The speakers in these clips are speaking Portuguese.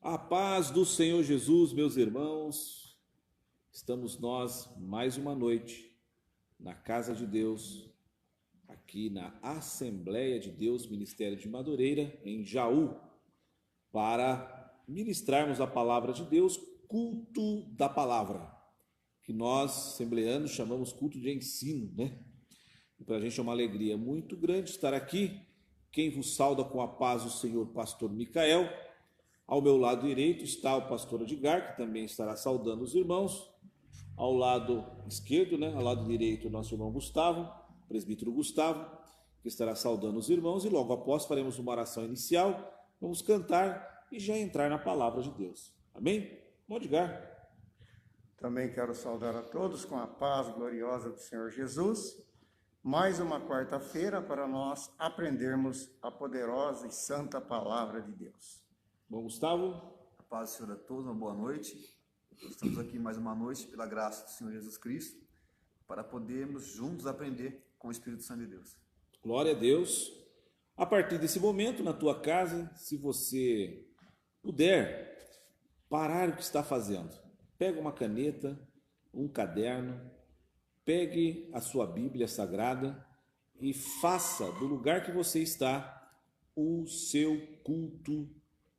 A paz do Senhor Jesus, meus irmãos, estamos nós mais uma noite na casa de Deus, aqui na Assembleia de Deus, Ministério de Madureira, em Jaú, para ministrarmos a palavra de Deus, culto da palavra, que nós, assembleanos, chamamos culto de ensino, né? E para a gente é uma alegria muito grande estar aqui. Quem vos sauda com a paz do Senhor, pastor Micael. Ao meu lado direito está o pastor Edgar, que também estará saudando os irmãos. Ao lado esquerdo, né, ao lado direito, o nosso irmão Gustavo, presbítero Gustavo, que estará saudando os irmãos. E logo após faremos uma oração inicial, vamos cantar e já entrar na palavra de Deus. Amém? Irmão Edgar. Também quero saudar a todos com a paz gloriosa do Senhor Jesus. Mais uma quarta-feira para nós aprendermos a poderosa e santa palavra de Deus. Bom, Gustavo. A paz do Senhor a todos, uma boa noite. Estamos aqui mais uma noite, pela graça do Senhor Jesus Cristo, para podermos juntos aprender com o Espírito Santo de Deus. Glória a Deus. A partir desse momento, na tua casa, se você puder parar o que está fazendo, pega uma caneta, um caderno, pegue a sua Bíblia Sagrada e faça do lugar que você está o seu culto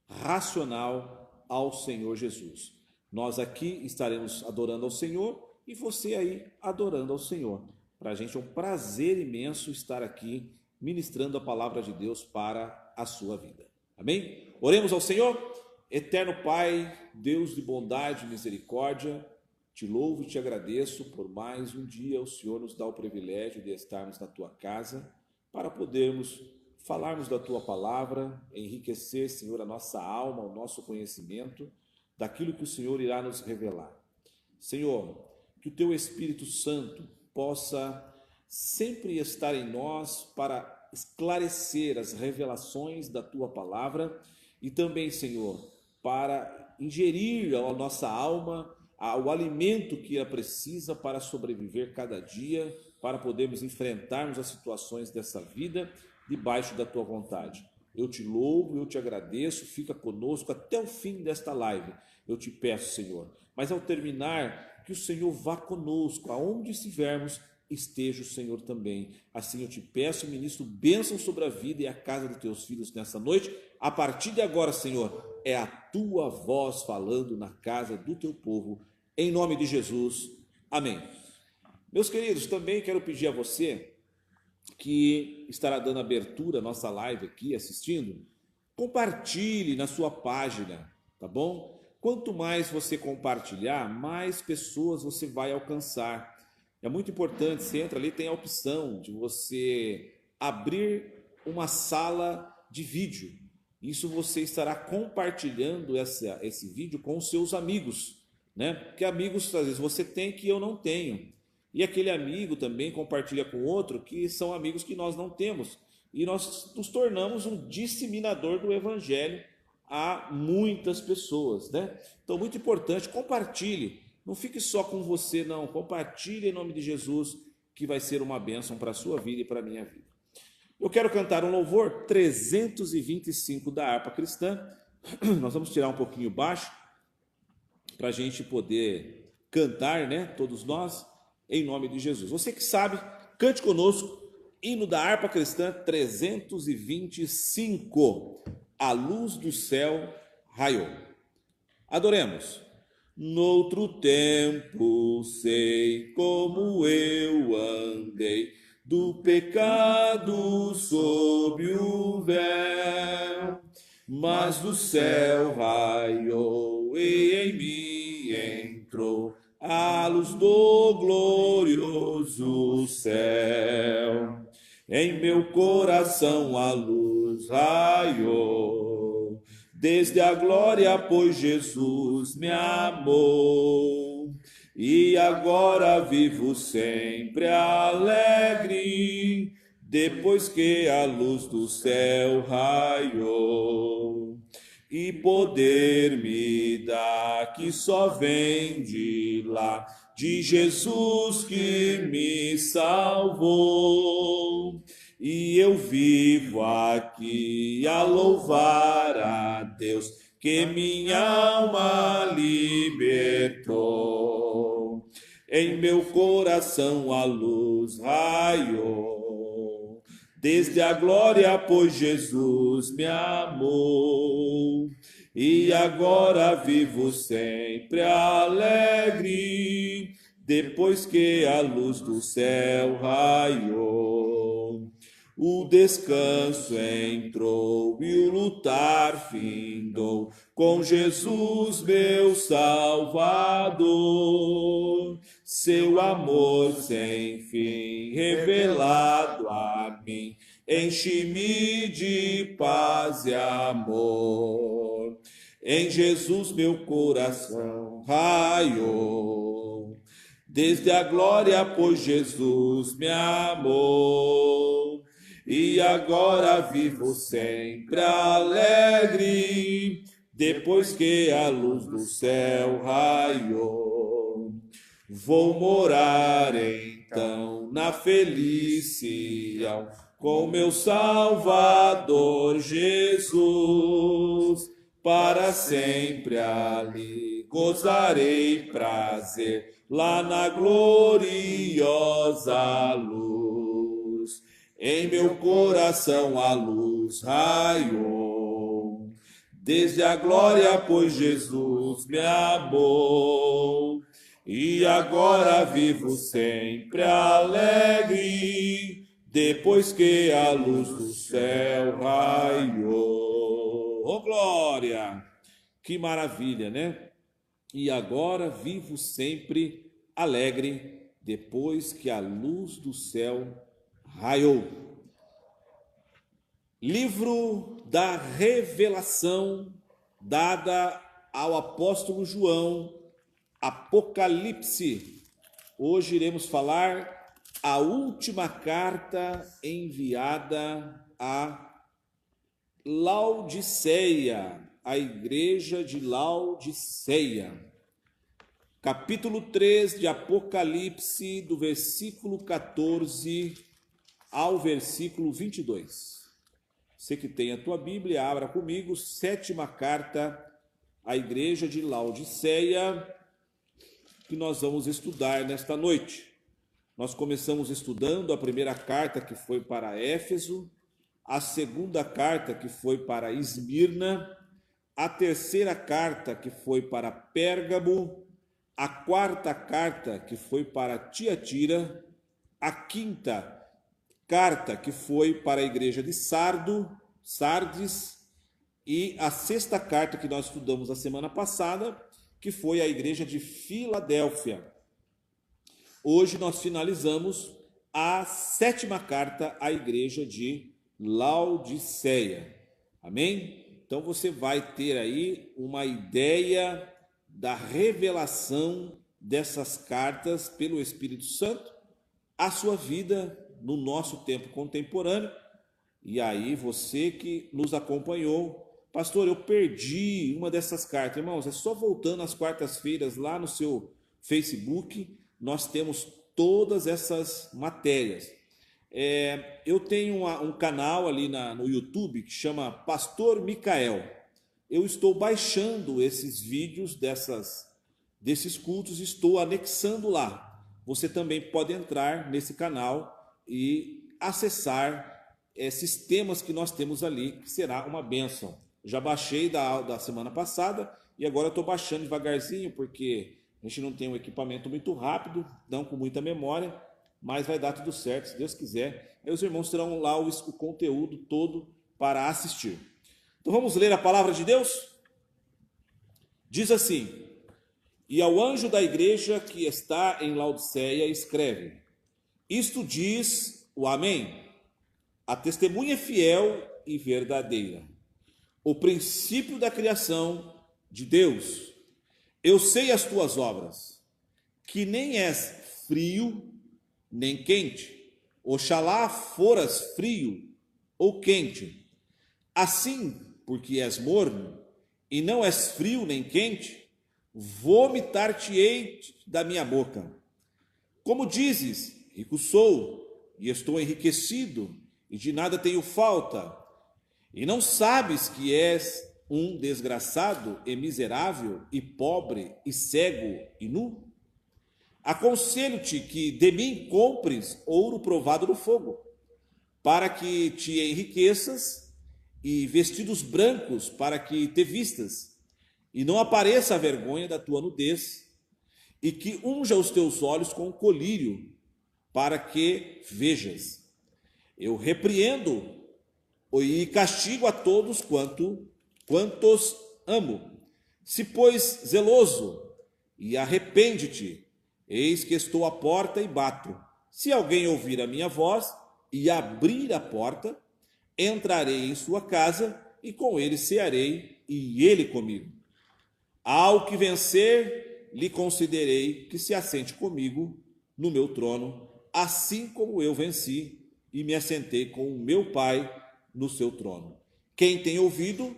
racional ao Senhor Jesus. Nós aqui estaremos adorando ao Senhor e você aí adorando ao Senhor. Para a gente é um prazer imenso estar aqui ministrando a palavra de Deus para a sua vida. Amém? Oremos ao Senhor. Eterno Pai, Deus de bondade e misericórdia, te louvo e te agradeço por mais um dia. O Senhor nos dá o privilégio de estarmos na tua casa para podermos falarmos da tua palavra, enriquecer, Senhor, a nossa alma, o nosso conhecimento, daquilo que o Senhor irá nos revelar. Senhor, que o teu Espírito Santo possa sempre estar em nós para esclarecer as revelações da tua palavra e também, Senhor, para ingerir a nossa alma o alimento que ela precisa para sobreviver cada dia, para podermos enfrentarmos as situações dessa vida debaixo da tua vontade. Eu te louvo, eu te agradeço, fica conosco até o fim desta live. Eu te peço, Senhor, mas ao terminar, que o Senhor vá conosco, aonde estivermos, esteja o Senhor também. Assim eu te peço, ministro, bênção sobre a vida e a casa dos teus filhos nessa noite. A partir de agora, Senhor, é a tua voz falando na casa do teu povo, em nome de Jesus. Amém. Meus queridos, também quero pedir a você que estará dando abertura à nossa live aqui, assistindo, compartilhe na sua página, tá bom? Quanto mais você compartilhar, mais pessoas você vai alcançar. É muito importante, você entra ali, tem a opção de você abrir uma sala de vídeo. Isso você estará compartilhando esse vídeo com os seus amigos, né? Porque amigos, às vezes, você tem que eu não tenho. E aquele amigo também compartilha com outro que são amigos que nós não temos. E nós nos tornamos um disseminador do evangelho a muitas pessoas, né? Então, muito importante, compartilhe. Não fique só com você, não. Compartilhe em nome de Jesus, que vai ser uma bênção para a sua vida e para a minha vida. Eu quero cantar um louvor 325 da harpa cristã. Nós vamos tirar um pouquinho baixo para a gente poder cantar, né? Todos nós, em nome de Jesus. Você que sabe, cante conosco, hino da harpa cristã 325. A luz do céu raiou. Adoremos. Noutro tempo sei como eu andei, do pecado sob o véu, mas do céu raiou e em mim entrou a luz do glorioso céu. Em meu coração a luz raiou, desde a glória, pois Jesus me amou. E agora vivo sempre alegre, depois que a luz do céu raiou. E poder me dá que só vem de lá, de Jesus que me salvou. E eu vivo aqui a louvar a Deus, que minha alma libertou. Em meu coração a luz raiou, desde a glória, pois Jesus me amou. E agora vivo sempre alegre, depois que a luz do céu raiou. O descanso entrou e o lutar findou, com Jesus meu Salvador. Seu amor sem fim revelado a mim, enche-me de paz e amor. Em Jesus meu coração raiou, desde a glória, pois Jesus me amou. E agora vivo sempre alegre, depois que a luz do céu raiou. Vou morar então na felicidade com meu Salvador Jesus. Para sempre ali gozarei prazer, lá na gloriosa luz. Em meu coração a luz raiou, desde a glória, pois Jesus me amou. E agora vivo sempre alegre, depois que a luz do céu raiou. Oh, glória! Que maravilha, né? E agora vivo sempre alegre, depois que a luz do céu raiou. Livro da revelação dada ao apóstolo João, Apocalipse. Hoje iremos falar a última carta enviada a Laodiceia, a igreja de Laodiceia. Capítulo 3 de Apocalipse, do versículo 14 ao versículo 22. Você que tem a tua Bíblia, abra comigo, sétima carta à igreja de Laodiceia, que nós vamos estudar nesta noite. Nós começamos estudando a primeira carta, que foi para Éfeso, a segunda carta, que foi para Esmirna, a terceira carta, que foi para Pérgamo, a quarta carta, que foi para Tiatira, a quinta carta, que foi para a igreja de Sardes, e a sexta carta que nós estudamos a semana passada, que foi a igreja de Filadélfia. Hoje nós finalizamos a sétima carta à igreja de Laodiceia. Amém? Então você vai ter aí uma ideia da revelação dessas cartas pelo Espírito Santo à sua vida no nosso tempo contemporâneo. E aí você que nos acompanhou, pastor, eu perdi uma dessas cartas. Irmãos, é só voltando às quartas-feiras lá no seu Facebook, nós temos todas essas matérias. Eu tenho um canal ali no YouTube que chama Pastor Micael. Eu estou baixando esses vídeos desses cultos, estou anexando lá. Você também pode entrar nesse canal e acessar esses temas que nós temos ali, que será uma bênção. Já baixei da semana passada e agora estou baixando devagarzinho, porque a gente não tem um equipamento muito rápido, não com muita memória, mas vai dar tudo certo, se Deus quiser. Aí os irmãos terão lá o conteúdo todo para assistir. Então vamos ler a palavra de Deus? Diz assim: e ao anjo da igreja que está em Laodiceia escreve: isto diz o Amém, a testemunha fiel e verdadeira, o princípio da criação de Deus. Eu sei as tuas obras, que nem és frio nem quente. Oxalá foras frio ou quente. Assim, porque és morno e não és frio nem quente, vomitar-te-ei da minha boca. Como dizes, rico sou e estou enriquecido e de nada tenho falta, e não sabes que és um desgraçado e miserável e pobre e cego e nu? Aconselho-te que de mim compres ouro provado no fogo, para que te enriqueças, e vestidos brancos para que te vistas, e não apareça a vergonha da tua nudez, e que unja os teus olhos com colírio, para que vejas. Eu repreendo e castigo a todos quantos amo. Se, pois, zeloso, e arrepende-te, eis que estou à porta e bato. Se alguém ouvir a minha voz e abrir a porta, entrarei em sua casa e com ele cearei e ele comigo. Ao que vencer, lhe concederei que se assente comigo no meu trono, assim como eu venci e me assentei com o meu Pai no seu trono. Quem tem ouvido,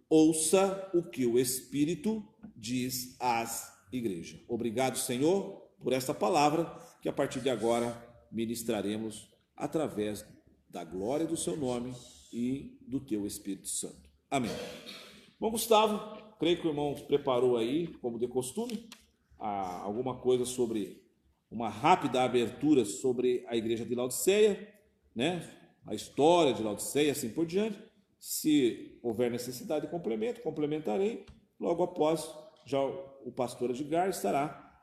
ouça o que o Espírito diz às igrejas. Obrigado, Senhor, por esta palavra que a partir de agora ministraremos através da glória do seu nome e do teu Espírito Santo. Amém. Bom, Gustavo, creio que o irmão preparou aí, como de costume, alguma coisa sobre uma rápida abertura sobre a igreja de Laodiceia, né? A história de Laodiceia, assim por diante. Se houver necessidade de complemento, complementarei. Logo após, já o pastor Edgar estará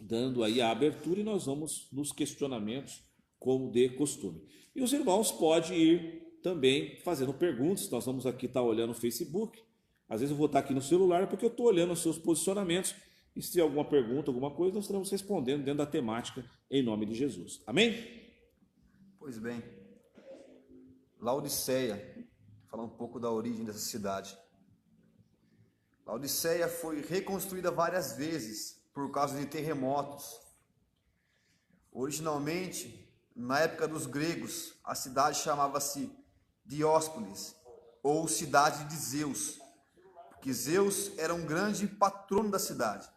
dando aí a abertura e nós vamos nos questionamentos como de costume. E os irmãos podem ir também fazendo perguntas. Nós vamos aqui estar olhando o Facebook. Às vezes eu vou estar aqui no celular porque eu estou olhando os seus posicionamentos. E se tiver alguma pergunta, alguma coisa, nós estaremos respondendo dentro da temática em nome de Jesus. Amém? Pois bem, Laodiceia, falar um pouco da origem dessa cidade. Laodiceia foi reconstruída várias vezes por causa de terremotos. Originalmente, na época dos gregos, a cidade chamava-se Dióspolis, ou cidade de Zeus, porque Zeus era um grande patrono da cidade.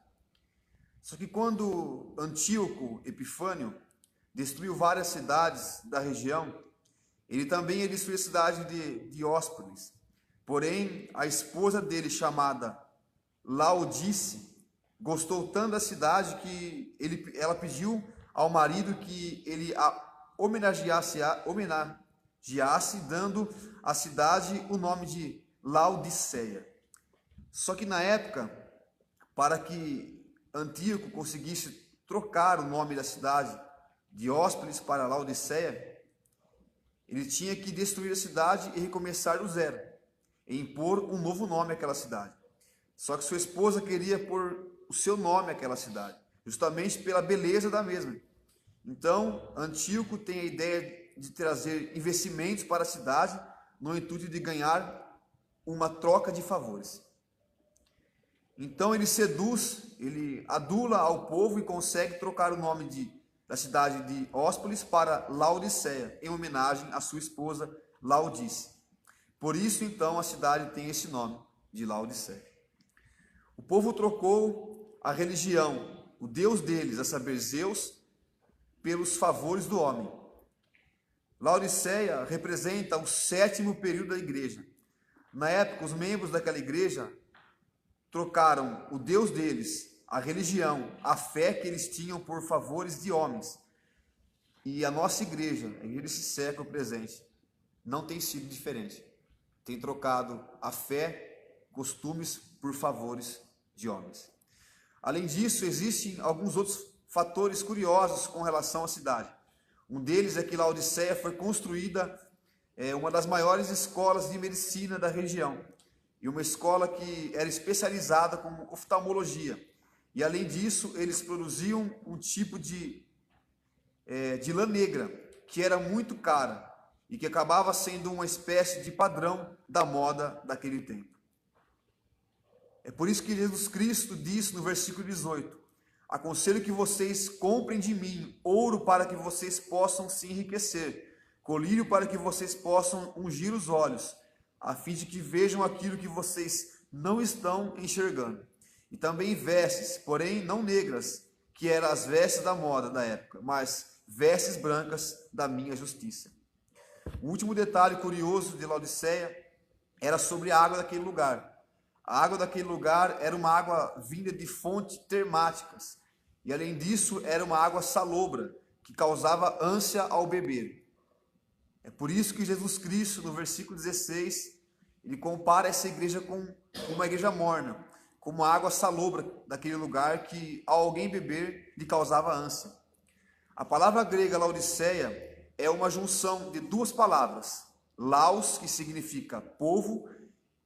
Só que quando Antíoco Epifânio destruiu várias cidades da região, ele também destruiu a cidade de Dióspolis. Porém, a esposa dele, chamada Laodice, gostou tanto da cidade que ela pediu ao marido que ele a homenageasse, dando à cidade o nome de Laodiceia. Só que na época, para que Antíoco conseguisse trocar o nome da cidade Dióspolis para Laodiceia, ele tinha que destruir a cidade e recomeçar do zero, e impor um novo nome àquela cidade. Só que sua esposa queria pôr o seu nome àquela cidade, justamente pela beleza da mesma. Então, Antíoco tem a ideia de trazer investimentos para a cidade, no intuito de ganhar uma troca de favores. Então ele seduz, ele adula ao povo e consegue trocar o nome da cidade de Dióspolis para Laodiceia, em homenagem à sua esposa Laodice. Por isso, então, a cidade tem esse nome de Laodiceia. O povo trocou a religião, o Deus deles, a saber, Zeus, pelos favores do homem. Laodiceia representa o 7º período da igreja. Na época, os membros daquela igreja trocaram o Deus deles, a religião, a fé que eles tinham por favores de homens. E a nossa igreja, a igreja desse século presente, não tem sido diferente. Tem trocado a fé, costumes por favores de homens. Além disso, existem alguns outros fatores curiosos com relação à cidade. Um deles é que Laodiceia foi construída uma das maiores escolas de medicina da região, e uma escola que era especializada como oftalmologia. E além disso, eles produziam um tipo de lã negra, que era muito cara, e que acabava sendo uma espécie de padrão da moda daquele tempo. É por isso que Jesus Cristo disse no versículo 18: aconselho que vocês comprem de mim ouro para que vocês possam se enriquecer, colírio para que vocês possam ungir os olhos, a fim de que vejam aquilo que vocês não estão enxergando. E também vestes, porém não negras, que eram as vestes da moda da época, mas vestes brancas da minha justiça. O último detalhe curioso de Laodiceia era sobre a água daquele lugar. A água daquele lugar era uma água vinda de fontes termáticas. E além disso, era uma água salobra, que causava ânsia ao beber. É por isso que Jesus Cristo, no versículo 16, ele compara essa igreja com uma igreja morna, como a água salobra daquele lugar que, ao alguém beber, lhe causava ânsia. A palavra grega Laodiceia é uma junção de duas palavras, laos, que significa povo,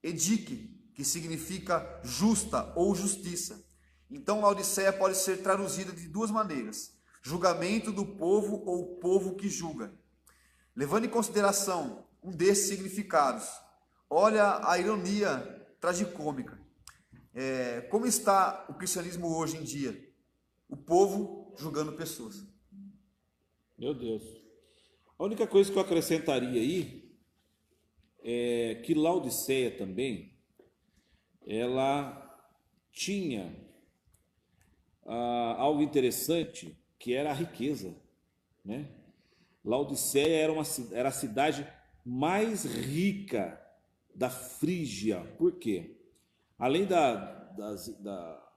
e dike, que significa justa ou justiça. Então, Laodiceia pode ser traduzida de duas maneiras: julgamento do povo ou povo que julga. Levando em consideração um desses significados, olha a ironia tragicômica. Como está o cristianismo hoje em dia? O povo julgando pessoas. Meu Deus. A única coisa que eu acrescentaria aí é que Laodiceia também, ela tinha algo interessante, que era a riqueza, né? Laodiceia era a cidade mais rica da Frígia. Por quê? Além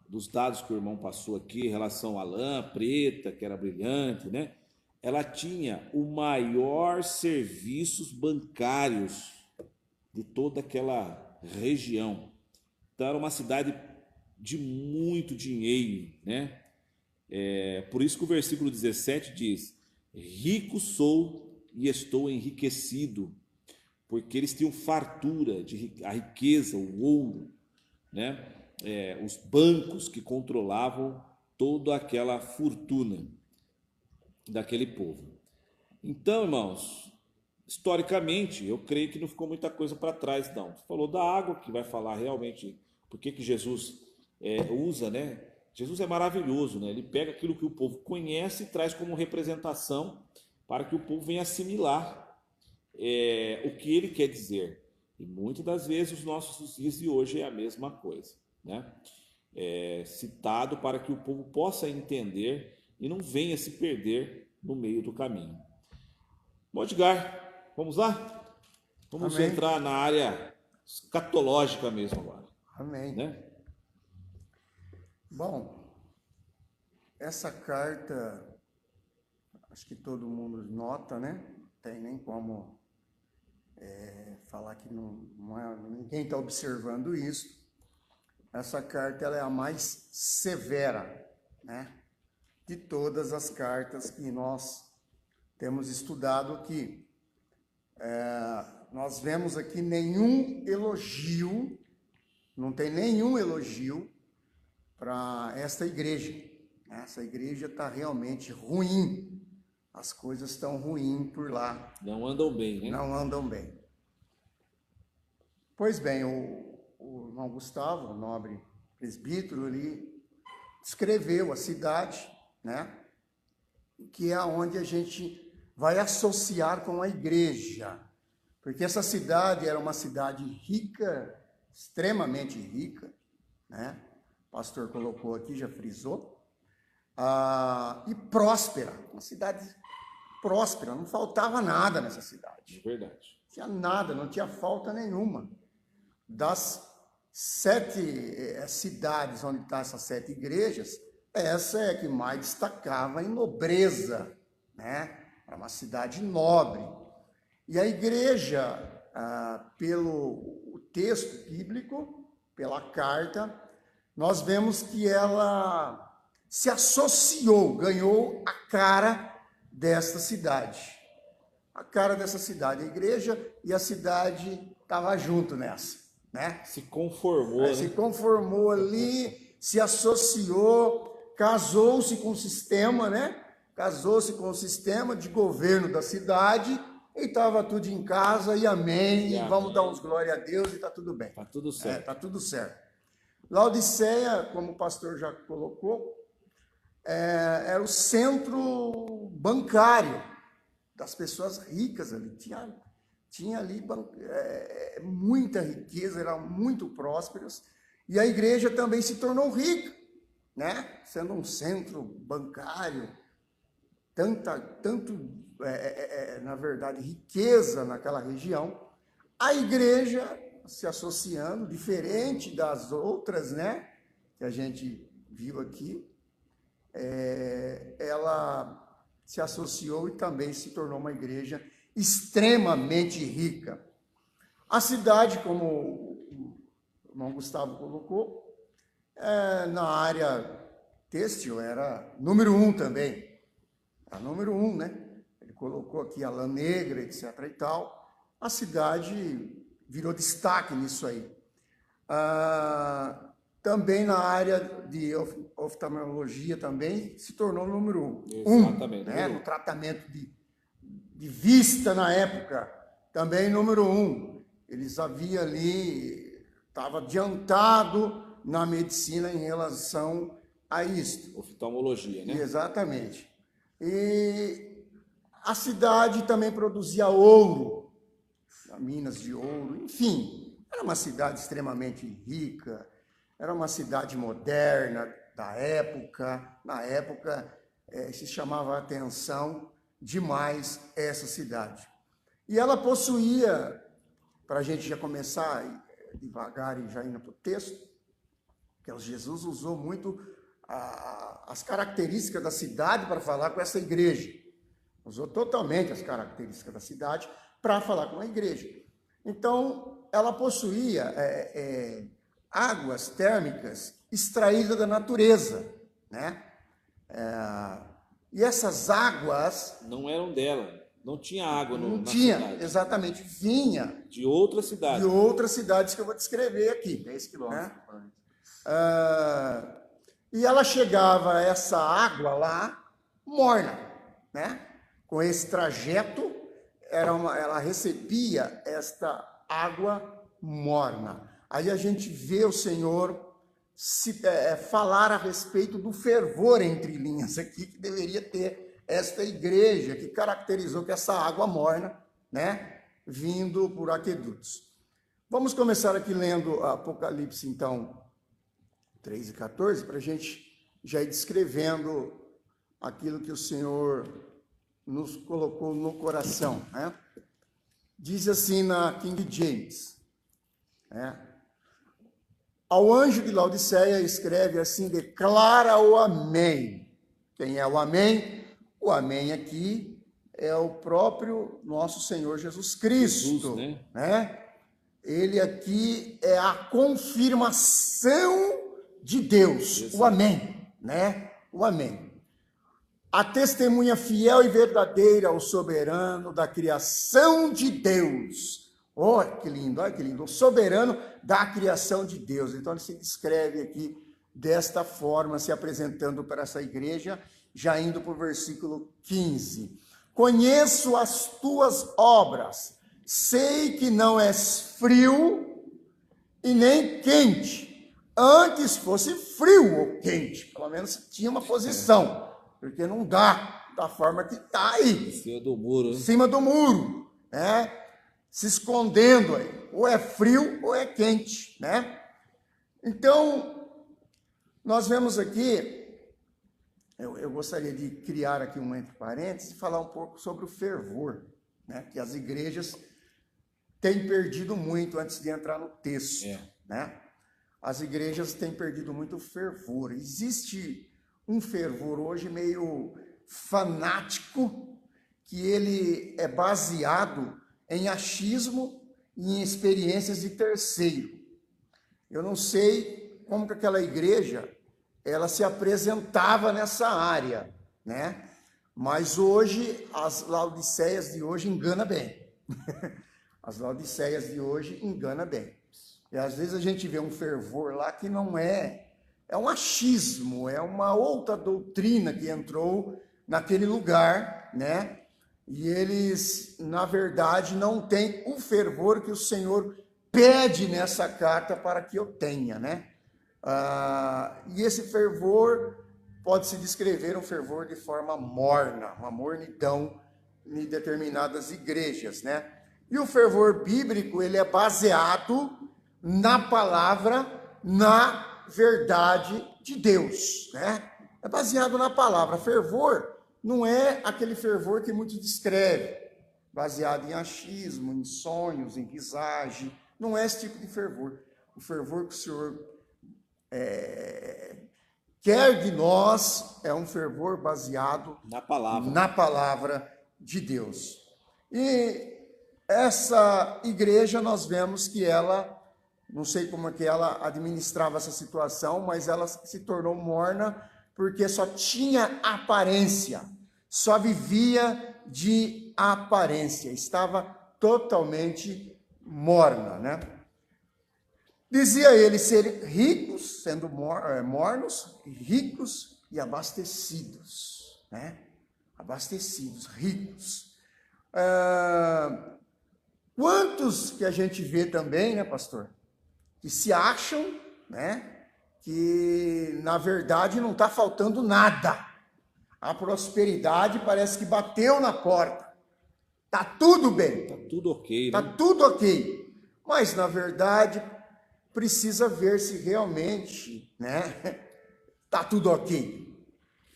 dos dados que o irmão passou aqui em relação à lã preta, que era brilhante, né? Ela tinha o maior serviços bancários de toda aquela região. Então era uma cidade de muito dinheiro, né? Por isso que o versículo 17 diz: rico sou e estou enriquecido, porque eles tinham fartura, a riqueza, o ouro, né? Os bancos que controlavam toda aquela fortuna daquele povo. Então, irmãos, historicamente, eu creio que não ficou muita coisa para trás, não. Falou da água, que vai falar realmente por que Jesus usa, né? Jesus é maravilhoso, né? Ele pega aquilo que o povo conhece e traz como representação para que o povo venha assimilar o que ele quer dizer. E muitas das vezes os nossos dias de hoje é a mesma coisa, né? Citado para que o povo possa entender e não venha se perder no meio do caminho. Bom, Edgar, vamos lá? Vamos Amém. entrar na área escatológica mesmo agora, Amém. né? Bom, essa carta, acho que todo mundo nota, né? Não tem nem como falar que ninguém está observando isso. Essa carta ela é a mais severa, né? De todas as cartas que nós temos estudado aqui. Nós vemos aqui nenhum elogio, não tem nenhum elogio para esta igreja. Essa igreja está realmente ruim. As coisas estão ruins por lá. Não andam bem, né? Não andam bem. Pois bem, o irmão Gustavo, o nobre presbítero, ele descreveu a cidade, né? Que é onde a gente vai associar com a igreja. Porque essa cidade era uma cidade rica, extremamente rica, né? O pastor colocou aqui, já frisou. E próspera, uma cidade próspera, não faltava nada nessa cidade. Verdade. Não tinha nada, não tinha falta nenhuma. Das 7 cidades onde estão essas 7 igrejas, essa é a que mais destacava em nobreza, né? Era uma cidade nobre. E a igreja, pelo texto bíblico, pela carta, nós vemos que ela se associou, ganhou a cara desta cidade. A cara dessa cidade, a igreja e a cidade estavam junto nessa, né? Se conformou, né? Se conformou ali, se associou, casou-se com o sistema, né? Casou-se com o sistema de governo da cidade e estava tudo em casa e amém, e vamos dar uns glória a Deus e está tudo bem. Tá tudo certo. Tá tudo certo. Laodiceia, como o pastor já colocou, era o centro bancário das pessoas ricas ali. Tinha ali muita riqueza, eram muito prósperas. E a igreja também se tornou rica, né? Sendo um centro bancário, na verdade, riqueza naquela região. A igreja, se associando, diferente das outras, né, que a gente viu aqui. Ela se associou e também se tornou uma igreja extremamente rica. A cidade, como o irmão Gustavo colocou, na área têxtil era número 1 também. A número 1, né? Ele colocou aqui a lã negra, etc. e tal. A cidade virou destaque nisso aí. Também na área de oftalmologia também se tornou número 1. Exatamente. Né? No tratamento de vista na época, também número 1. Eles haviam ali, estava adiantado na medicina em relação a isso. Oftalmologia, né? Exatamente. E a cidade também produzia ouro, minas de ouro, enfim. Era uma cidade extremamente rica, era uma cidade moderna da época. Na época, se chamava a atenção demais essa cidade. E ela possuía, para a gente já começar devagar e já indo para o texto, que Jesus usou muito as características da cidade para falar com essa igreja. Usou totalmente as características da cidade para falar com a igreja. Então, ela possuía águas térmicas extraídas da natureza, né? E essas águas... Não eram dela. Não tinha água na cidade. Exatamente. Vinha de outras cidades. De outras cidades que eu vou descrever aqui. 10 quilômetros. Né? E ela chegava, essa água lá, morna, né? Com esse trajeto, ela recebia esta água morna. Aí a gente vê o Senhor falar a respeito do fervor entre linhas aqui, que deveria ter esta igreja, que caracterizou que essa água morna, né? Vindo por aquedutos. Vamos começar aqui lendo Apocalipse, então, 3 e 14, para a gente já ir descrevendo aquilo que o Senhor nos colocou no coração, né? Diz assim na King James, né? Ao anjo de Laodiceia escreve assim: declara o amém. Quem é o amém? O amém aqui é o próprio nosso Senhor Jesus Cristo, né? Ele aqui é a confirmação de Deus, o amém, né? O amém. A testemunha fiel e verdadeira ao soberano da criação de Deus. Olha que lindo, olha que lindo. O soberano da criação de Deus. Então ele se descreve aqui desta forma, se apresentando para essa igreja, já indo para o versículo 15. Conheço as tuas obras, sei que não és frio e nem quente. Antes fosse frio ou quente, pelo menos tinha uma posição. Porque não dá da forma que está aí. Em cima do muro. Em cima do muro, né? Se escondendo aí. Ou é frio ou é quente, né? Então, nós vemos aqui, eu gostaria de criar aqui um entre parênteses e falar um pouco sobre o fervor, né? Que as igrejas têm perdido muito antes de entrar no texto, né? As igrejas têm perdido muito o fervor. Existe um fervor hoje meio fanático, que ele é baseado em achismo e em experiências de terceiro. Eu não sei como que aquela igreja ela se apresentava nessa área, né? Mas hoje, as laodiceias de hoje enganam bem. As laodiceias de hoje enganam bem. E às vezes a gente vê um fervor lá que não é um achismo, é uma outra doutrina que entrou naquele lugar, né? E eles, na verdade, não têm o fervor que o Senhor pede nessa carta para que eu tenha, né? E esse fervor pode-se descrever um fervor de forma morna, uma mornidão em determinadas igrejas, né? E o fervor bíblico, ele é baseado na palavra, na verdade de Deus, né? É baseado na palavra. Fervor não é aquele fervor que muitos descrevem, baseado em achismo, em sonhos, em visagem, Não é esse tipo de fervor. O fervor que o Senhor quer de nós é um fervor baseado Na palavra. na palavra de Deus. E essa igreja, nós vemos que ela, não sei como é que ela administrava essa situação, mas ela se tornou morna porque só tinha aparência, só vivia de aparência, estava totalmente morna, né? Dizia ele ser ricos, sendo mornos, ricos e abastecidos, né? Abastecidos, ricos. Quantos que a gente vê também, né, pastor? Que se acham, né? Que na verdade não está faltando nada. A prosperidade parece que bateu na porta. Tá tudo bem. Tá tudo ok, Tá né? tudo ok. Mas na verdade precisa ver se realmente, né? Tá tudo ok.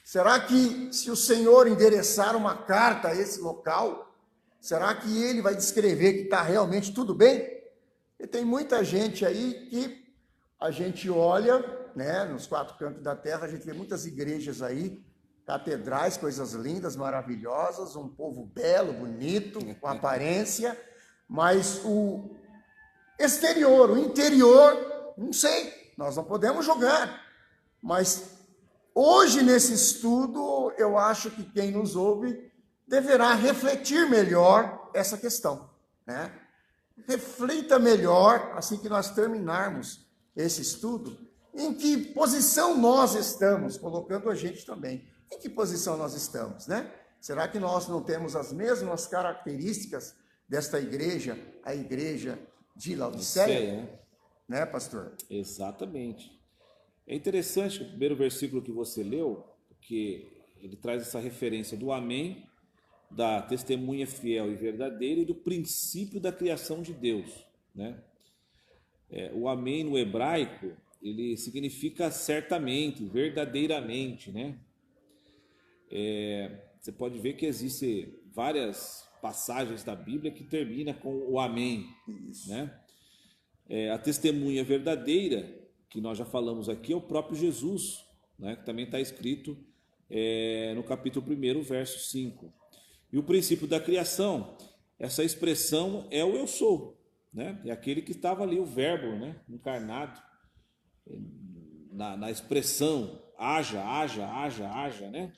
Será que se o Senhor endereçar uma carta a esse local, será que ele vai descrever que está realmente tudo bem? E tem muita gente aí que a gente olha, né, nos quatro cantos da terra, a gente vê muitas igrejas aí, catedrais, coisas lindas, maravilhosas, um povo belo, bonito, com aparência, mas o exterior, o interior, não sei, nós não podemos julgar, mas hoje nesse estudo, eu acho que quem nos ouve deverá refletir melhor essa questão, né? Reflita melhor, assim que nós terminarmos esse estudo, em que posição nós estamos, colocando a gente também. Em que posição nós estamos, né? Será que nós não temos as mesmas características desta igreja, a igreja de Laodiceia? Né, pastor? Exatamente. É interessante o primeiro versículo que você leu, porque ele traz essa referência do amém, da testemunha fiel e verdadeira e do princípio da criação de Deus, né? O amém no hebraico, ele significa certamente, verdadeiramente, né? Você pode ver que existem várias passagens da Bíblia que terminam com o amém, né? A testemunha verdadeira, que nós já falamos aqui, é o próprio Jesus, né? Que também está escrito no capítulo 1, verso 5. E o princípio da criação, essa expressão é o eu sou, né? É aquele que estava ali, o verbo, né? Encarnado, na expressão haja, né?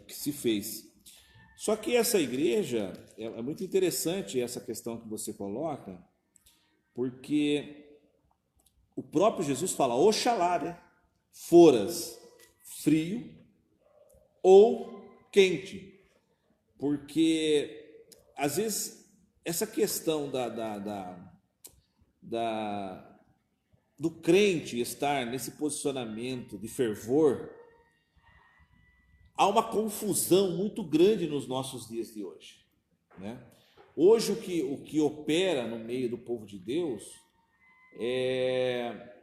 Que se fez. Só que essa igreja, é muito interessante essa questão que você coloca, porque o próprio Jesus fala, oxalá, né? Foras frio ou quente. Porque, às vezes, essa questão do crente estar nesse posicionamento de fervor, há uma confusão muito grande nos nossos dias de hoje, né? Hoje, o que opera no meio do povo de Deus é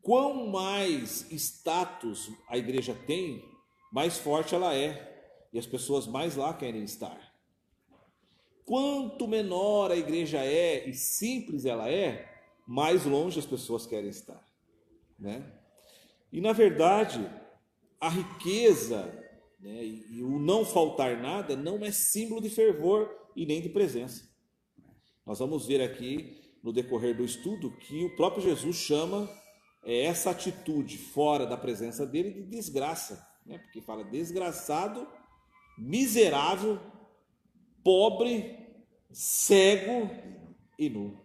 quão mais status a igreja tem, mais forte ela é. E as pessoas mais lá querem estar. Quanto menor a igreja é e simples ela é, mais longe as pessoas querem estar, né? E na verdade, a riqueza, né, e o não faltar nada não é símbolo de fervor e nem de presença. Nós vamos ver aqui no decorrer do estudo que o próprio Jesus chama essa atitude fora da presença dele de desgraça, né? Porque fala desgraçado, miserável, pobre, cego e nu.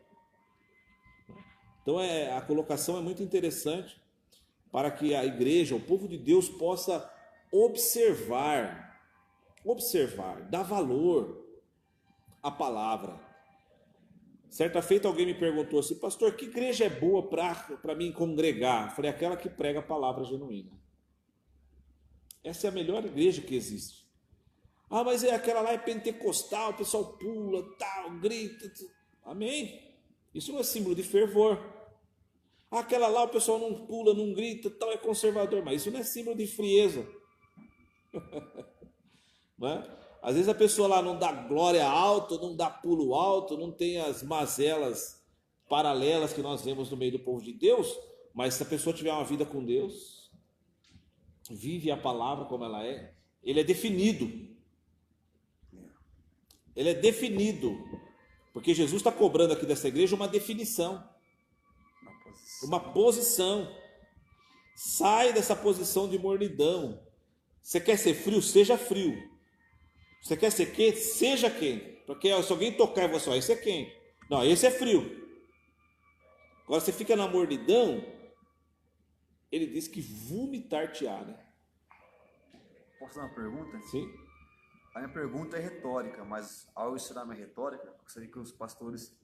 Então a colocação é muito interessante para que a igreja, o povo de Deus possa observar, dar valor à palavra. Certa feita alguém me perguntou assim, pastor, que igreja é boa para mim congregar? Eu falei, aquela que prega a palavra genuína. Essa é a melhor igreja que existe. Ah, mas aquela lá é pentecostal, o pessoal pula, tal, grita. Amém? Isso não é símbolo de fervor. Ah, aquela lá o pessoal não pula, não grita, tal, é conservador. Mas isso não é símbolo de frieza. Não é? Às vezes a pessoa lá não dá glória alto, não dá pulo alto, não tem as mazelas paralelas que nós vemos no meio do povo de Deus, mas se a pessoa tiver uma vida com Deus, vive a palavra como ela é, ele é definido. Ele é definido. Porque Jesus está cobrando aqui dessa igreja uma definição. Uma posição. Sai dessa posição de mornidão. Você quer ser frio? Seja frio. Você quer ser quente? Seja quente. Porque se alguém tocar em você, esse é quente. Não, esse é frio. Agora você fica na mornidão, ele diz que vomitar-te-á, né? Posso fazer uma pergunta? Sim. A minha pergunta é retórica, mas ao ensinar minha retórica, eu gostaria que os pastores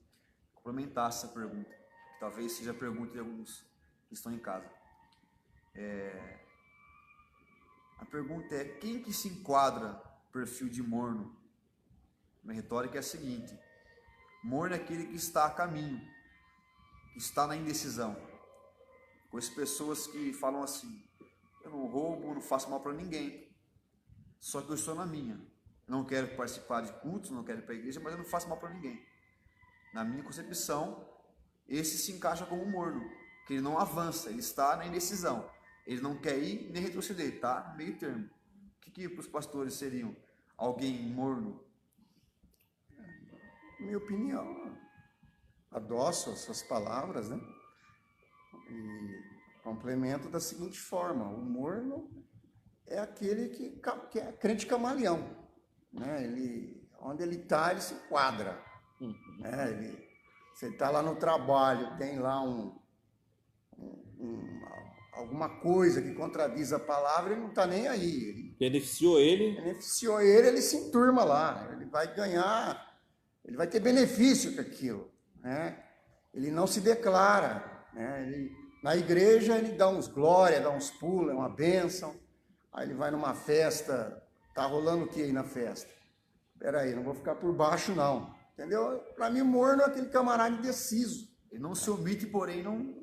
complementassem essa pergunta, que talvez seja a pergunta de alguns que estão em casa. A pergunta é: quem que se enquadra no perfil de morno? Minha retórica é a seguinte: morno é aquele que está a caminho, que está na indecisão. Conheço pessoas que falam assim: eu não roubo, não faço mal para ninguém, só que eu estou na minha. Não quero participar de cultos, não quero ir para a igreja, mas eu não faço mal para ninguém. Na minha concepção, esse se encaixa como morno, que ele não avança, ele está na indecisão. Ele não quer ir nem retroceder, está no meio termo. O que para os pastores seriam alguém morno? Minha opinião, adoço as suas palavras, né? E complemento da seguinte forma: o morno é aquele que é crente camaleão, né? Onde ele está, ele se enquadra, né? Você está lá no trabalho, tem lá alguma coisa que contradiz a palavra, ele não está nem aí. Beneficiou ele, Ele se enturma lá, ele vai ganhar, ele vai ter benefício com aquilo, né? Ele não se declara, né? Na igreja ele dá uns glória, dá uns pulos, é uma bênção. Aí ele vai numa festa, tá rolando o que aí na festa? Espera aí, não vou ficar por baixo não, entendeu? Para mim morno é aquele camarada indeciso. Ele não se omite, porém não...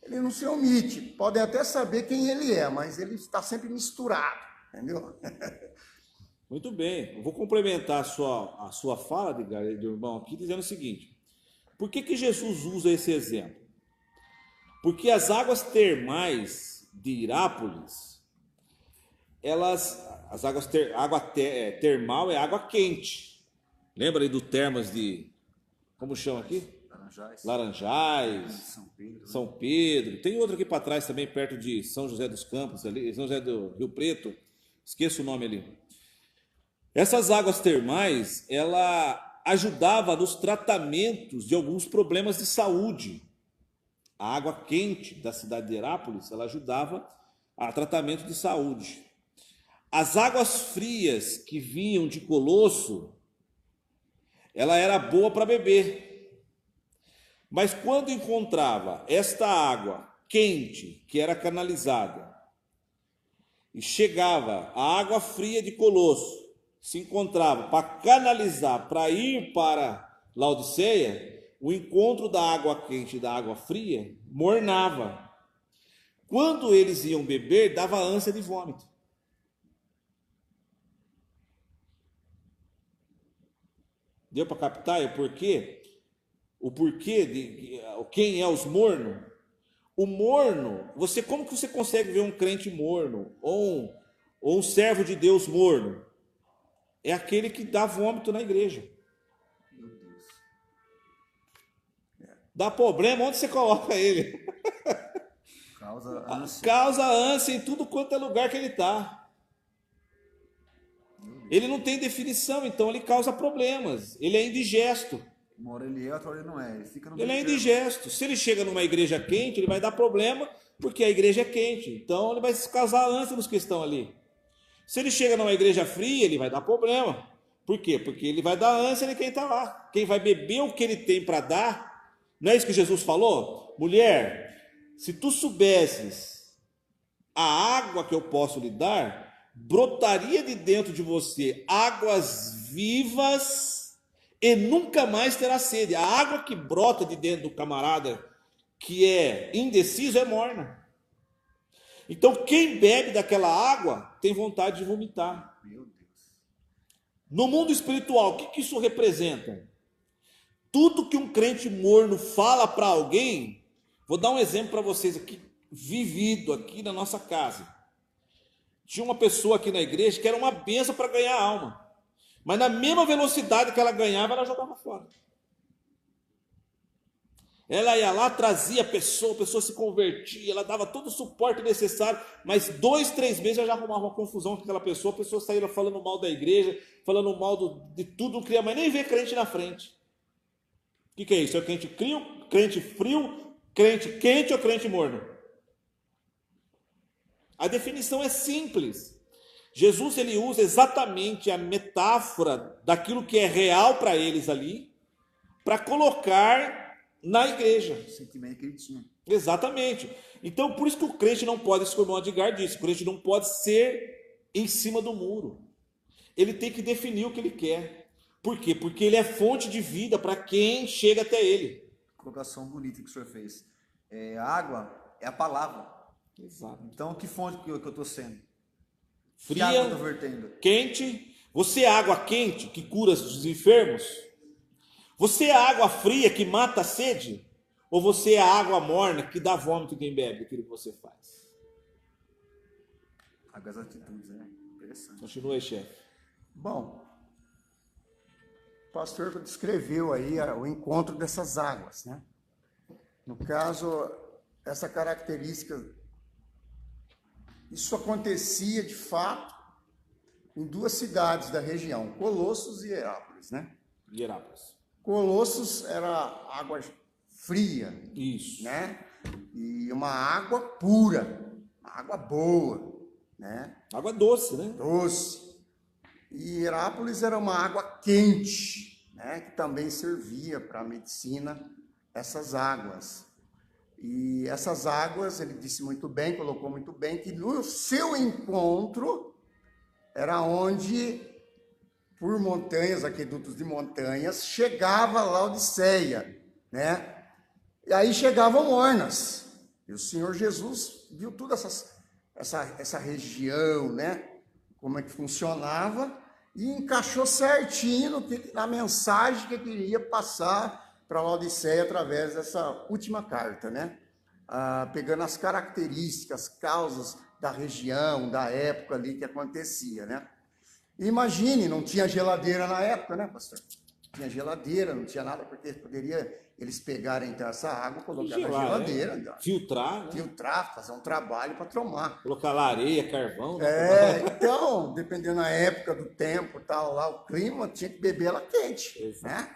Ele não se omite. Podem até saber quem ele é, mas ele está sempre misturado, entendeu? Muito bem. Eu vou complementar a sua fala, de irmão, aqui, dizendo o seguinte: por que Jesus usa esse exemplo? Porque as águas termais de Irápolis, água termal é água quente. Lembra aí do Termas de, como chama aqui? Laranjais, São Pedro. Tem outro aqui para trás também, perto de São José dos Campos, ali, São José do Rio Preto. Esqueço o nome ali. Essas águas termais, ela ajudava nos tratamentos de alguns problemas de saúde. A água quente da cidade de Herápolis, ela ajudava a tratamento de saúde. As águas frias que vinham de Colosso, ela era boa para beber. Mas quando encontrava esta água quente, que era canalizada, e chegava a água fria de Colosso, se encontrava para canalizar, para ir para Laodiceia, o encontro da água quente e da água fria mornava. Quando eles iam beber, dava ânsia de vômito. Deu para captar o porquê? O porquê de quem é os mornos? O morno, como que você consegue ver um crente morno ou um servo de Deus morno? É aquele que dá vômito na igreja. Dá problema, onde você coloca ele? Causa ânsia em tudo quanto é lugar que ele está. Ele não tem definição, então ele causa problemas. Ele é indigesto. Uma hora ele é, outra hora ele não é. Ele é indigesto. Se ele chega numa igreja quente, ele vai dar problema, porque a igreja é quente. Então ele vai causar ânsia nos que estão ali. Se ele chega numa igreja fria, ele vai dar problema. Por quê? Porque ele vai dar ânsia de quem está lá. Quem vai beber o que ele tem para dar. Não é isso que Jesus falou? Mulher, se tu soubesses a água que eu posso lhe dar, brotaria de dentro de você águas vivas e nunca mais terá sede. A água que brota de dentro do camarada que é indeciso é morna. Então quem bebe daquela água tem vontade de vomitar. Meu Deus. No mundo espiritual, o que isso representa? Tudo que um crente morno fala para alguém, vou dar um exemplo para vocês aqui, vivido aqui na nossa casa. Tinha uma pessoa aqui na igreja que era uma benção para ganhar alma, mas na mesma velocidade que ela ganhava, ela jogava fora. Ela ia lá, trazia a pessoa se convertia, ela dava todo o suporte necessário, mas 2, 3 meses ela já arrumava uma confusão com aquela pessoa, a pessoa saía falando mal da igreja, falando mal de tudo, não queria mais nem ver crente na frente. O que é isso? É crente frio, crente quente ou crente morno? A definição é simples. Jesus ele usa exatamente a metáfora daquilo que é real para eles ali, para colocar na igreja. O sentimento que ele tinha. Exatamente. Então, por isso que o crente não pode, isso que o irmão Edgar disse, o crente não pode ser em cima do muro. Ele tem que definir o que ele quer. Por quê? Porque ele é fonte de vida para quem chega até ele. Colocação bonita que o senhor fez. A água é a palavra. Exato. Então, que fonte que eu estou sendo? Fria, que água eu estou vertendo? quente. Você é água quente que cura os enfermos? Você é a água fria que mata a sede? Ou você é a água morna que dá vômito quem bebe aquilo que você faz? Águas atitudes, né? Interessante. Continua aí, chefe. Bom, o pastor descreveu aí o encontro dessas águas, né? No caso, essa característica, isso acontecia de fato em 2 cidades da região, Colossos e Herápolis, né? Hierápolis. Colossos era água fria, Isso. né? E uma água pura, uma água boa, né? Água doce, né? Doce. E Herápolis era uma água quente, né? Que também servia para a medicina, essas águas. E essas águas, ele disse muito bem, colocou muito bem, que no seu encontro era onde, por montanhas, aquedutos de montanhas, chegava a Laodiceia, né? E aí chegavam mornas. E o Senhor Jesus viu toda essa região, né? Como é que funcionava, e encaixou certinho na mensagem que ele queria passar para Laodiceia através dessa última carta, né? Pegando as características, causas da região, da época ali que acontecia, né? Imagine, não tinha geladeira na época, né, pastor? Tinha geladeira, não tinha nada, porque poderia eles pegarem então essa água, colocar na geladeira, né? Filtrar, né? Filtrar, fazer um trabalho para tomar. Colocar lá areia, carvão. Né? Então, dependendo da época do tempo, tal, lá o clima, tinha que beber ela quente, né?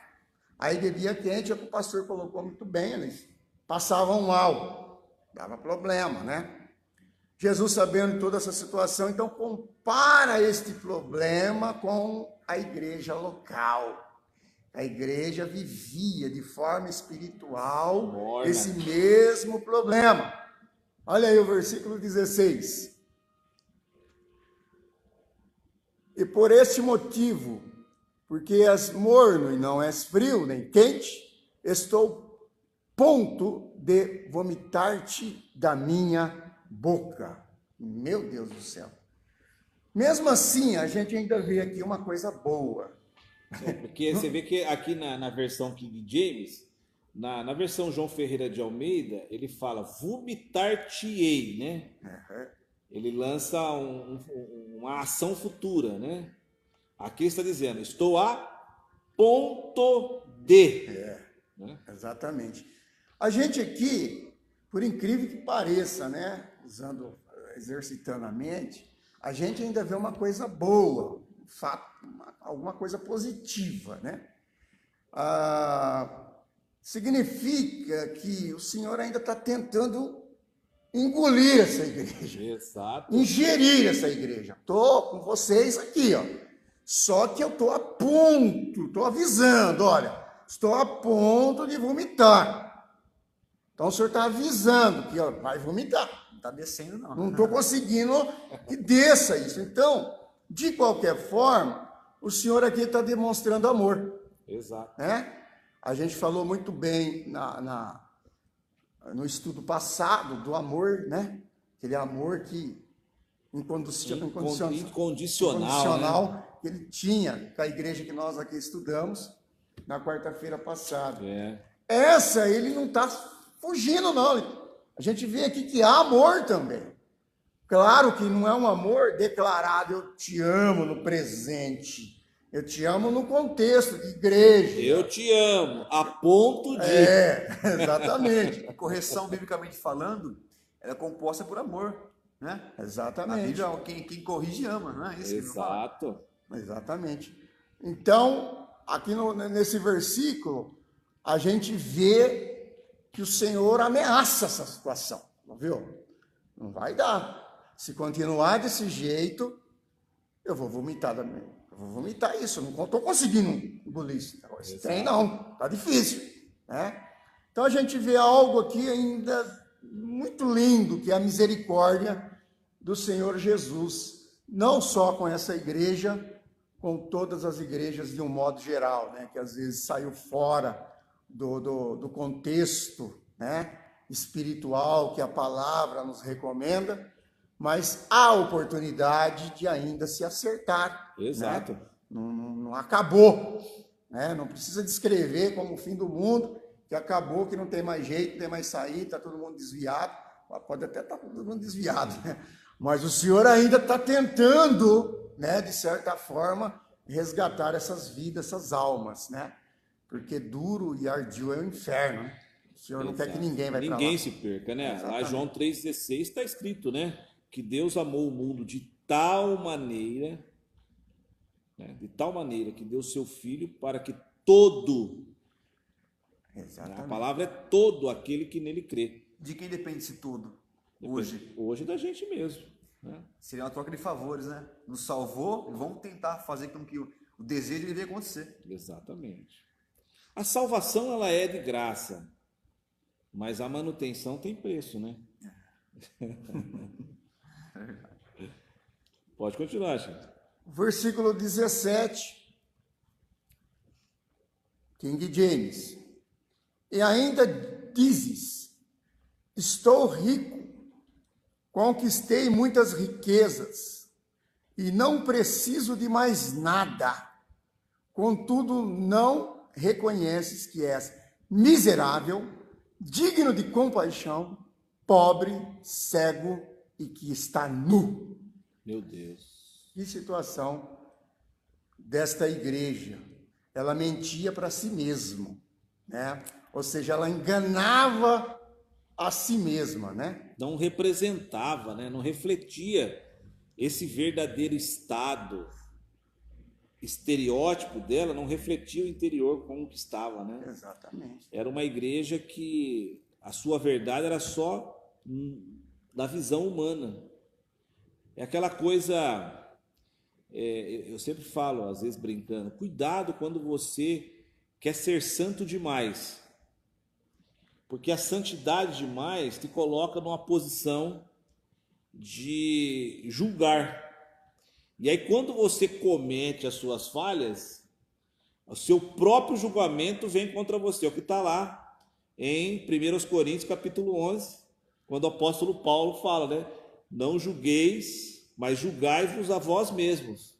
Aí bebia quente, é o que o pastor colocou muito bem, eles passavam mal, dava problema, né? Jesus, sabendo toda essa situação, então compara este problema com a igreja local. A igreja vivia de forma espiritual esse mesmo problema. Olha aí o versículo 16. E por este motivo, porque és morno e não és frio nem quente, estou ponto de vomitar-te da minha boca. Meu Deus do céu. Mesmo assim, a gente ainda vê aqui uma coisa boa. Porque você vê que aqui na versão King James, na versão João Ferreira de Almeida, ele fala vomitar-te-ei, né? Ele lança uma ação futura, né? Aqui está dizendo, estou a ponto de. Né? Exatamente. A gente aqui, por incrível que pareça, né? Exercitando a mente, a gente ainda vê uma coisa boa, fato, alguma coisa positiva, né? Significa que o Senhor ainda está tentando engolir essa igreja. Exato. Ingerir essa igreja. Estou com vocês aqui, ó. Só que eu estou a ponto, estou avisando, olha, estou a ponto de vomitar. Então o Senhor está avisando que ó, vai vomitar. Não está descendo, não. Não estou conseguindo que desça isso. Então, de qualquer forma, o Senhor aqui está demonstrando amor. Exato. Né? A gente falou muito bem no estudo passado do amor, né? Aquele amor que incondicional, Incondicional, né? que ele tinha com a igreja que nós aqui estudamos na quarta-feira passada. Essa ele não está fugindo, não. A gente vê aqui que há amor também. Claro que não é um amor declarado, eu te amo no presente. Eu te amo no contexto de igreja. Eu te amo, a ponto de... Exatamente. A correção, biblicamente falando, ela é composta por amor, né? Exatamente. A Bíblia, quem corrige ama, não é isso? Exato. Exatamente. Então, aqui nesse versículo, a gente vê que o Senhor ameaça essa situação. Não viu? Não vai dar. Se continuar desse jeito, eu vou vomitar também. Eu vou vomitar isso. Eu não estou conseguindo engolir isso. Esse trem não. Está difícil. Né? Então, a gente vê algo aqui ainda muito lindo, que é a misericórdia do Senhor Jesus. Não só com essa igreja, com todas as igrejas de um modo geral, né? Que às vezes saiu fora do contexto, né? Espiritual que a palavra nos recomenda, mas há oportunidade de ainda se acertar. Exato. Né? Não acabou. Né? Não precisa descrever como o fim do mundo, que acabou, que não tem mais jeito, não tem mais saída, está todo mundo desviado. Pode até estar todo mundo desviado, né? Mas o Senhor ainda está tentando, né, de certa forma, resgatar essas vidas, essas almas, né? Porque duro e ardio é o inferno, né? O Senhor não quer que ninguém vai para lá. Ninguém se perca, né? Exatamente. Lá João 3,16 está escrito, né? Que Deus amou o mundo de tal maneira, né? De tal maneira que deu seu Filho para que todo, Exatamente. a palavra é todo aquele que nele crê. De quem depende esse todo? Hoje da gente mesmo. Né? Seria uma troca de favores, né? Nos salvou, vamos tentar fazer com que o desejo ele venha acontecer. Exatamente. A salvação ela é de graça, mas a manutenção tem preço, né? Pode continuar, gente. Versículo 17, King James. E ainda dizes: estou rico, conquistei muitas riquezas e não preciso de mais nada. Contudo, não reconheces que és miserável, digno de compaixão, pobre, cego e que está nu. Meu Deus. Que situação desta igreja. Ela mentia para si mesma, né? Ou seja, ela enganava a si mesma, né? Não representava, né? Não refletia esse verdadeiro estado estereótipo dela, não refletia o interior como que estava, né? Exatamente. Era uma igreja que a sua verdade era só da visão humana. É aquela coisa, eu sempre falo, às vezes brincando, cuidado quando você quer ser santo demais. Porque a santidade demais te coloca numa posição de julgar. E aí, quando você comete as suas falhas, o seu próprio julgamento vem contra você. É o que está lá em 1 Coríntios, capítulo 11, quando o apóstolo Paulo fala, né? Não julgueis, mas julgai-vos a vós mesmos.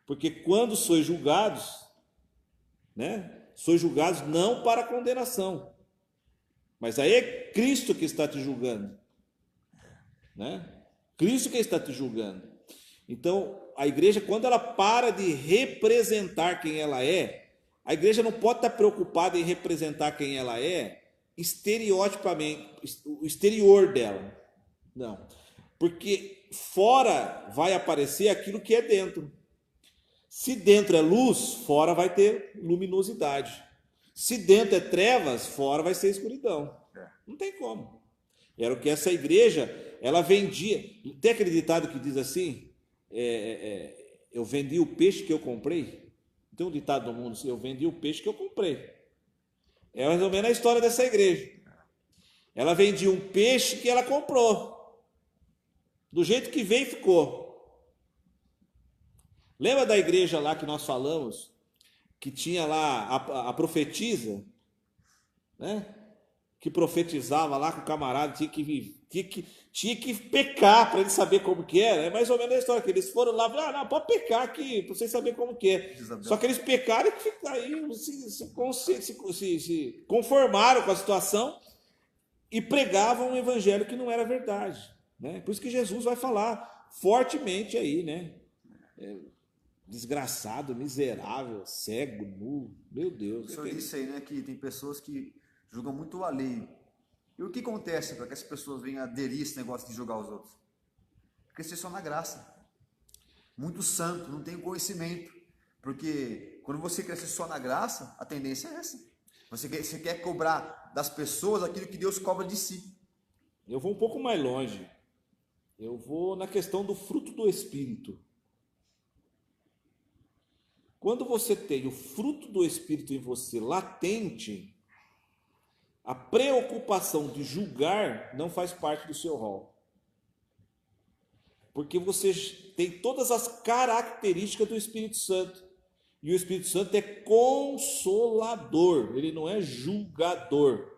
Porque quando sois julgados, né? Sois julgados não para condenação. Mas aí é Cristo que está te julgando, né? Cristo que está te julgando. Então, a igreja, quando ela para de representar quem ela é, a igreja não pode estar preocupada em representar quem ela é estereotipamente, o exterior dela. Não. Porque fora vai aparecer aquilo que é dentro. Se dentro é luz, fora vai ter luminosidade. Se dentro é trevas, fora vai ser escuridão. Não tem como. Era o que essa igreja, ela vendia. Tem aquele ditado que diz assim, eu vendi o peixe que eu comprei. Tem um ditado no mundo assim, eu vendi o peixe que eu comprei. É mais ou menos a história dessa igreja. Ela vendia um peixe que ela comprou. Do jeito que veio, ficou. Lembra da igreja lá que nós falamos? Que tinha lá a profetisa, né? que profetizava lá com o camarada, tinha que pecar para ele saber como que era. É mais ou menos a história que eles foram lá e falaram, não, pode pecar aqui, para vocês saberem como que é. Isabel. Só que eles pecaram e aí se conformaram com a situação e pregavam um evangelho que não era verdade. Né? Por isso que Jesus vai falar fortemente aí, né? Desgraçado, miserável, cego, nu, meu Deus. O senhor disse aí, né, que tem pessoas que julgam muito o alheio. E o que acontece para que as pessoas venham aderir a esse negócio de julgar os outros? Crescer só na graça. Muito santo, não tem conhecimento. Porque quando você cresce só na graça, a tendência é essa. Você quer cobrar das pessoas aquilo que Deus cobra de si. Eu vou um pouco mais longe. Eu vou na questão do fruto do Espírito. Quando você tem o fruto do Espírito em você latente, a preocupação de julgar não faz parte do seu rol. Porque você tem todas as características do Espírito Santo. E o Espírito Santo é consolador, ele não é julgador.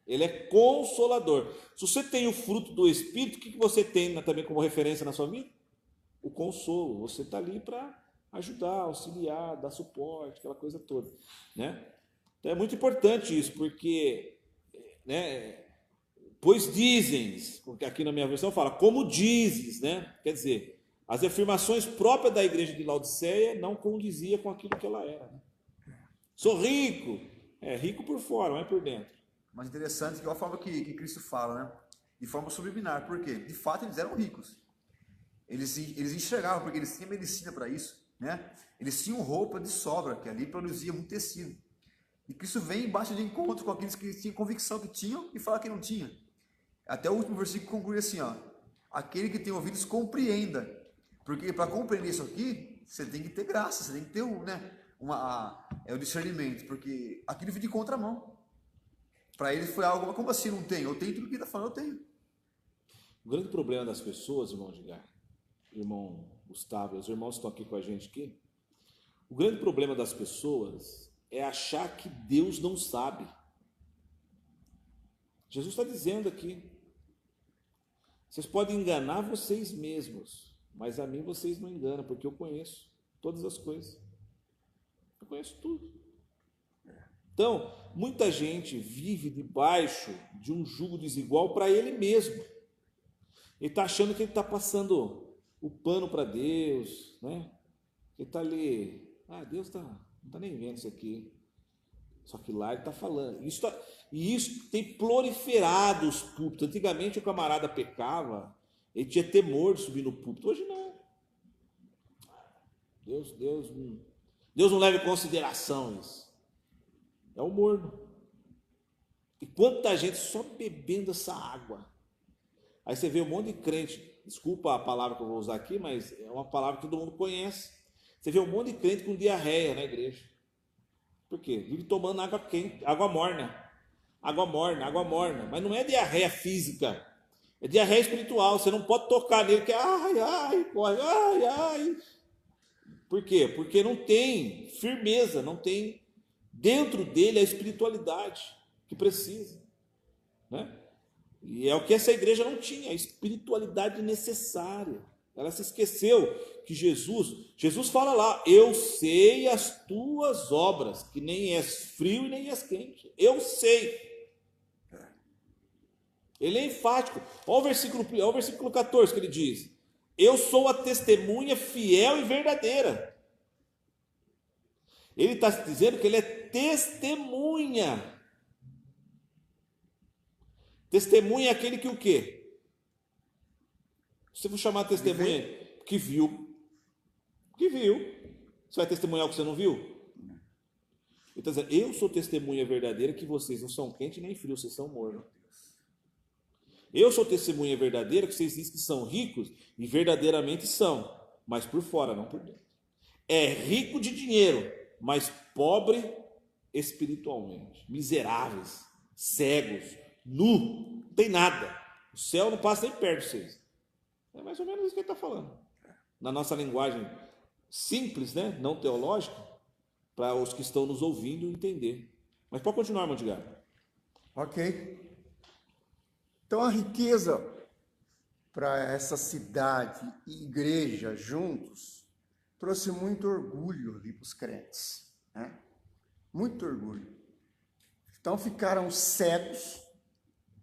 Ele é consolador. Se você tem o fruto do Espírito, o que você tem também como referência na sua vida? O consolo. Você está ali para ajudar, auxiliar, dar suporte, aquela coisa toda, né? Então é muito importante isso, porque, né, pois dizem, porque aqui na minha versão fala, como dizes, né? Quer dizer, as afirmações próprias da igreja de Laodiceia não condizia com aquilo que ela era. Né? Sou rico, rico por fora, não é por dentro. Mas interessante que é a forma que Cristo fala, né? De forma subliminar, por quê? De fato eles eram ricos. Eles enxergavam, porque eles tinham medicina para isso. Né? Eles tinham roupa de sobra, que ali produzia muito tecido. E que isso vem embaixo de encontro com aqueles que tinham convicção que tinham e falaram que não tinham. Até o último versículo conclui assim, ó, aquele que tem ouvidos compreenda. Porque para compreender isso aqui, você tem que ter graça, você tem que ter o discernimento, porque aquilo vem de contramão. Para ele foi algo, como assim não tem? Eu tenho tudo que ele está falando, eu tenho. O grande problema das pessoas, irmão Edgar, irmão Gustavo, os irmãos que estão aqui com a gente aqui, o grande problema das pessoas é achar que Deus não sabe. Jesus está dizendo aqui, vocês podem enganar vocês mesmos, mas a mim vocês não enganam, porque eu conheço todas as coisas. Eu conheço tudo. Então, muita gente vive debaixo de um jugo desigual para ele mesmo. Ele está achando que ele está passando o pano para Deus, né? Ele está ali, Deus não está nem vendo isso aqui. Só que lá ele está falando. E isso tem proliferado os púlpitos. Antigamente o camarada pecava, ele tinha temor de subir no púlpito. Hoje não. Deus não leva em consideração isso. É o morno. E quanta gente só bebendo essa água. Aí você vê um monte de crente, desculpa a palavra que eu vou usar aqui, mas é uma palavra que todo mundo conhece. Você vê um monte de crente com diarreia na igreja. Por quê? Vive tomando água quente, água morna. Água morna, água morna. Mas não é diarreia física. É diarreia espiritual. Você não pode tocar nele, que corre, ai. Por quê? Porque não tem firmeza, não tem dentro dele a espiritualidade que precisa. Né? E é o que essa igreja não tinha, a espiritualidade necessária. Ela se esqueceu que Jesus fala lá, eu sei as tuas obras, que nem és frio e nem és quente. Eu sei. Ele é enfático. Olha o versículo 14 que ele diz, eu sou a testemunha fiel e verdadeira. Ele está dizendo que ele é testemunha. Testemunha é aquele que o quê? Se for chamar de testemunha, que viu. Que viu. Você vai testemunhar o que você não viu? Ele está dizendo, eu sou testemunha verdadeira que vocês não são quentes nem frios, vocês são mornos. Eu sou testemunha verdadeira que vocês dizem que são ricos e verdadeiramente são, mas por fora, não por dentro. É rico de dinheiro, mas pobre espiritualmente. Miseráveis, cegos, nu, não tem nada. O céu não passa nem perto de vocês. É mais ou menos isso que ele está falando. Na nossa linguagem simples, né? Não teológica, para os que estão nos ouvindo entender. Mas pode continuar, irmão Edgar. Ok? Então a riqueza para essa cidade e igreja juntos trouxe muito orgulho ali para os crentes, né? Muito orgulho. Então ficaram cegos,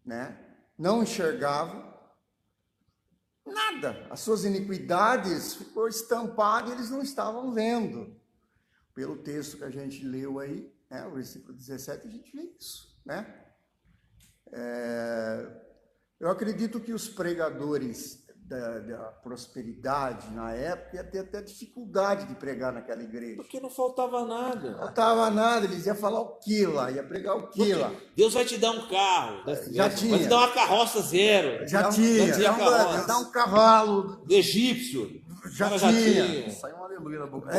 né? Não enxergavam nada. As suas iniquidades ficou estampado e eles não estavam vendo. Pelo texto que a gente leu aí, né? O versículo 17, a gente vê isso, né? Eu acredito que os pregadores da prosperidade na época ia ter até dificuldade de pregar naquela igreja. Porque não faltava nada. Não faltava nada, eles iam falar o que lá, ia pregar o que lá. Deus vai te dar um carro. Já Vai tinha. te dar uma carroça zero. Já tinha, tinha carroça. ia dar um cavalo, Do egípcio. já Cara, tinha. Saiu um aleluia na boca.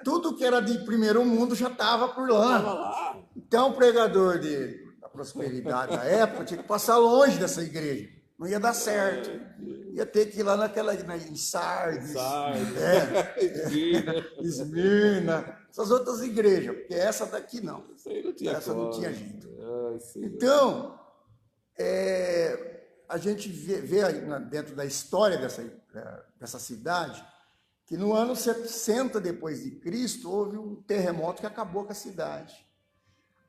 Tudo que era de primeiro mundo já estava por lá. Tava lá. Então o pregador da prosperidade da época tinha que passar longe dessa igreja. Não ia dar certo. Ia ter que ir lá em Sardes, Esmirna, essas outras igrejas, porque essa daqui não. Isso aí não tinha Essa não como. tinha jeito. Ai, Senhor. Então, a gente vê aí dentro da história dessa cidade, que no ano 60 depois de Cristo, houve um terremoto que acabou com a cidade.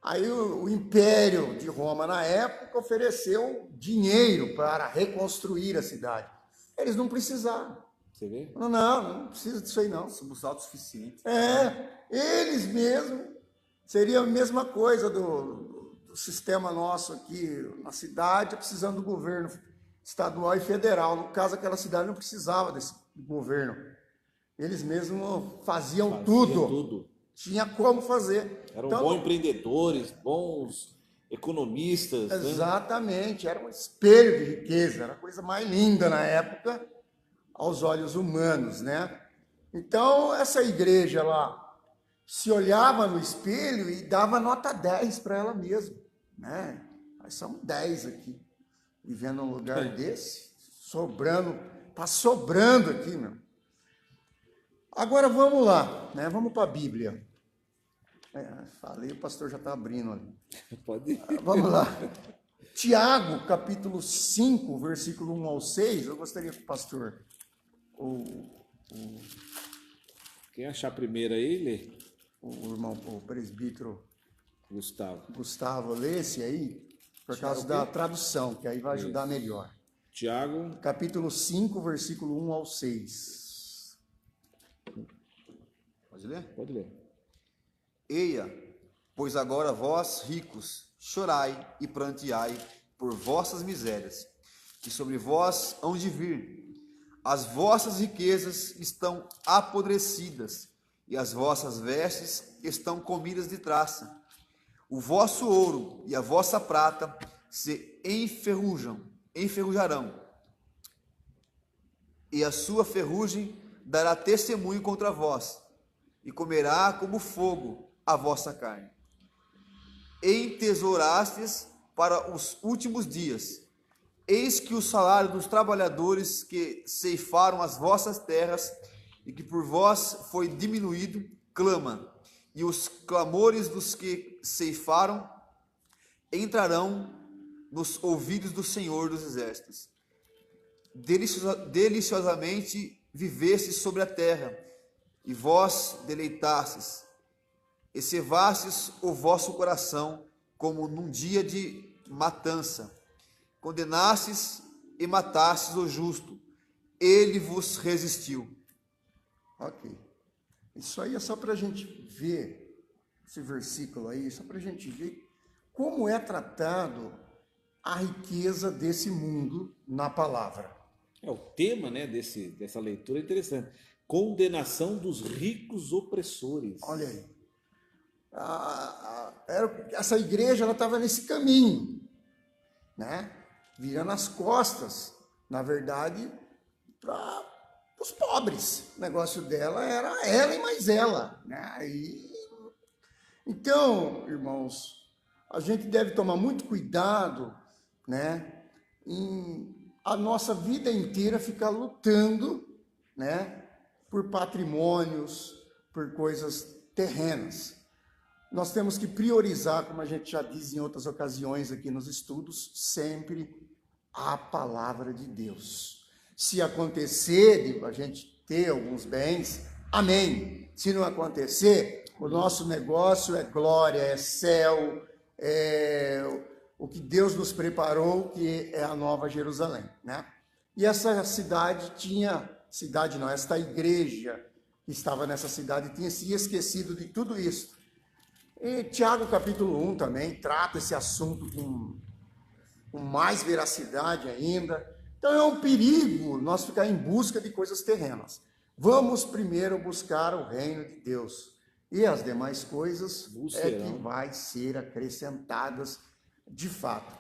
Aí o Império de Roma, na época, ofereceu dinheiro para reconstruir a cidade. Eles não precisaram. Você vê? Não precisa disso aí não. Somos autossuficientes. Eles mesmos, seria a mesma coisa do sistema nosso aqui na cidade, precisando do governo estadual e federal. No caso, aquela cidade não precisava desse governo. Eles mesmos faziam tudo. Tinha como fazer. Eram Então, bons empreendedores, bons economistas. Né? exatamente, era um espelho de riqueza, era a coisa mais linda na época, aos olhos humanos, né? Então, essa igreja lá se olhava no espelho e dava nota 10 para ela mesma, né? Nós somos 10 aqui, vivendo num lugar desse, sobrando, tá sobrando aqui, meu. Agora vamos lá, né? Vamos para a Bíblia. Falei, o pastor já está abrindo ali. Pode ir. Vamos lá. Tiago, capítulo 5, versículo 1 ao 6. Eu gostaria que o pastor, Quem achar primeiro aí, lê. o presbítero Gustavo. lesse aí, por causa da tradução, que aí vai ajudar melhor. Tiago. Capítulo 5, versículo 1 ao 6. Pode ler? Pode ler. Eia, pois agora vós, ricos, chorai e pranteai por vossas misérias, que sobre vós hão de vir. As vossas riquezas estão apodrecidas, e as vossas vestes estão comidas de traça. O vosso ouro e a vossa prata se enferrujarão, e a sua ferrugem dará testemunho contra vós, e comerá como fogo a vossa carne. Entesourastes para os últimos dias. Eis que o salário dos trabalhadores que ceifaram as vossas terras e que por vós foi diminuído, clama, e os clamores dos que ceifaram entrarão nos ouvidos do Senhor dos Exércitos. Deliciosamente vivestes sobre a terra, e vós deleitastes, e cevastes o vosso coração como num dia de matança. Condenastes e matastes o justo, ele vos resistiu. Ok. Isso aí é só para a gente ver, esse versículo aí, só para a gente ver como é tratado a riqueza desse mundo na palavra. O tema, né, dessa leitura é interessante. Condenação dos ricos opressores. Olha aí. Essa igreja estava nesse caminho, né? Virando as costas, na verdade, para os pobres. O negócio dela era ela e mais ela, né? Então, irmãos, a gente deve tomar muito cuidado, né? Em a nossa vida inteira ficar lutando, né? Por patrimônios, por coisas terrenas. nós temos que priorizar, como a gente já diz em outras ocasiões aqui nos estudos, sempre a palavra de Deus. Se acontecer de a gente ter alguns bens, amém. Se não acontecer, o nosso negócio é glória, é céu, é o que Deus nos preparou, que é a Nova Jerusalém, né? E essa esta igreja que estava nessa cidade tinha se esquecido de tudo isso. E Tiago capítulo 1 também trata esse assunto com mais veracidade ainda. Então é um perigo nós ficar em busca de coisas terrenas. Vamos primeiro buscar o reino de Deus. E as demais coisas é que vai ser acrescentadas de fato.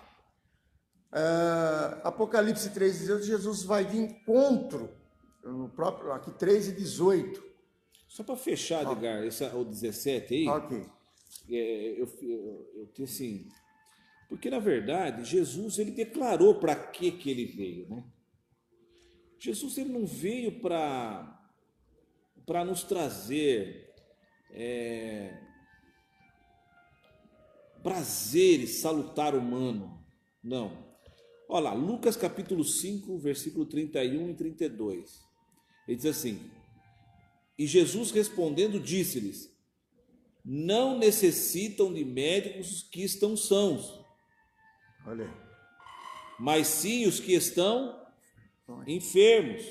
Apocalipse 3,18, Jesus vai de encontro, no próprio, aqui 3,18. Só para fechar, Edgar, o 17 aí, Ok. Eu tenho assim, porque na verdade Jesus ele declarou para que ele veio, né? Jesus ele não veio para nos trazer prazeres salutar humano, não. Olha lá, Lucas capítulo 5, versículo 31 e 32. Ele diz assim: e Jesus respondendo disse-lhes: não necessitam de médicos que estão sãos, Olha aí. mas sim os que estão enfermos.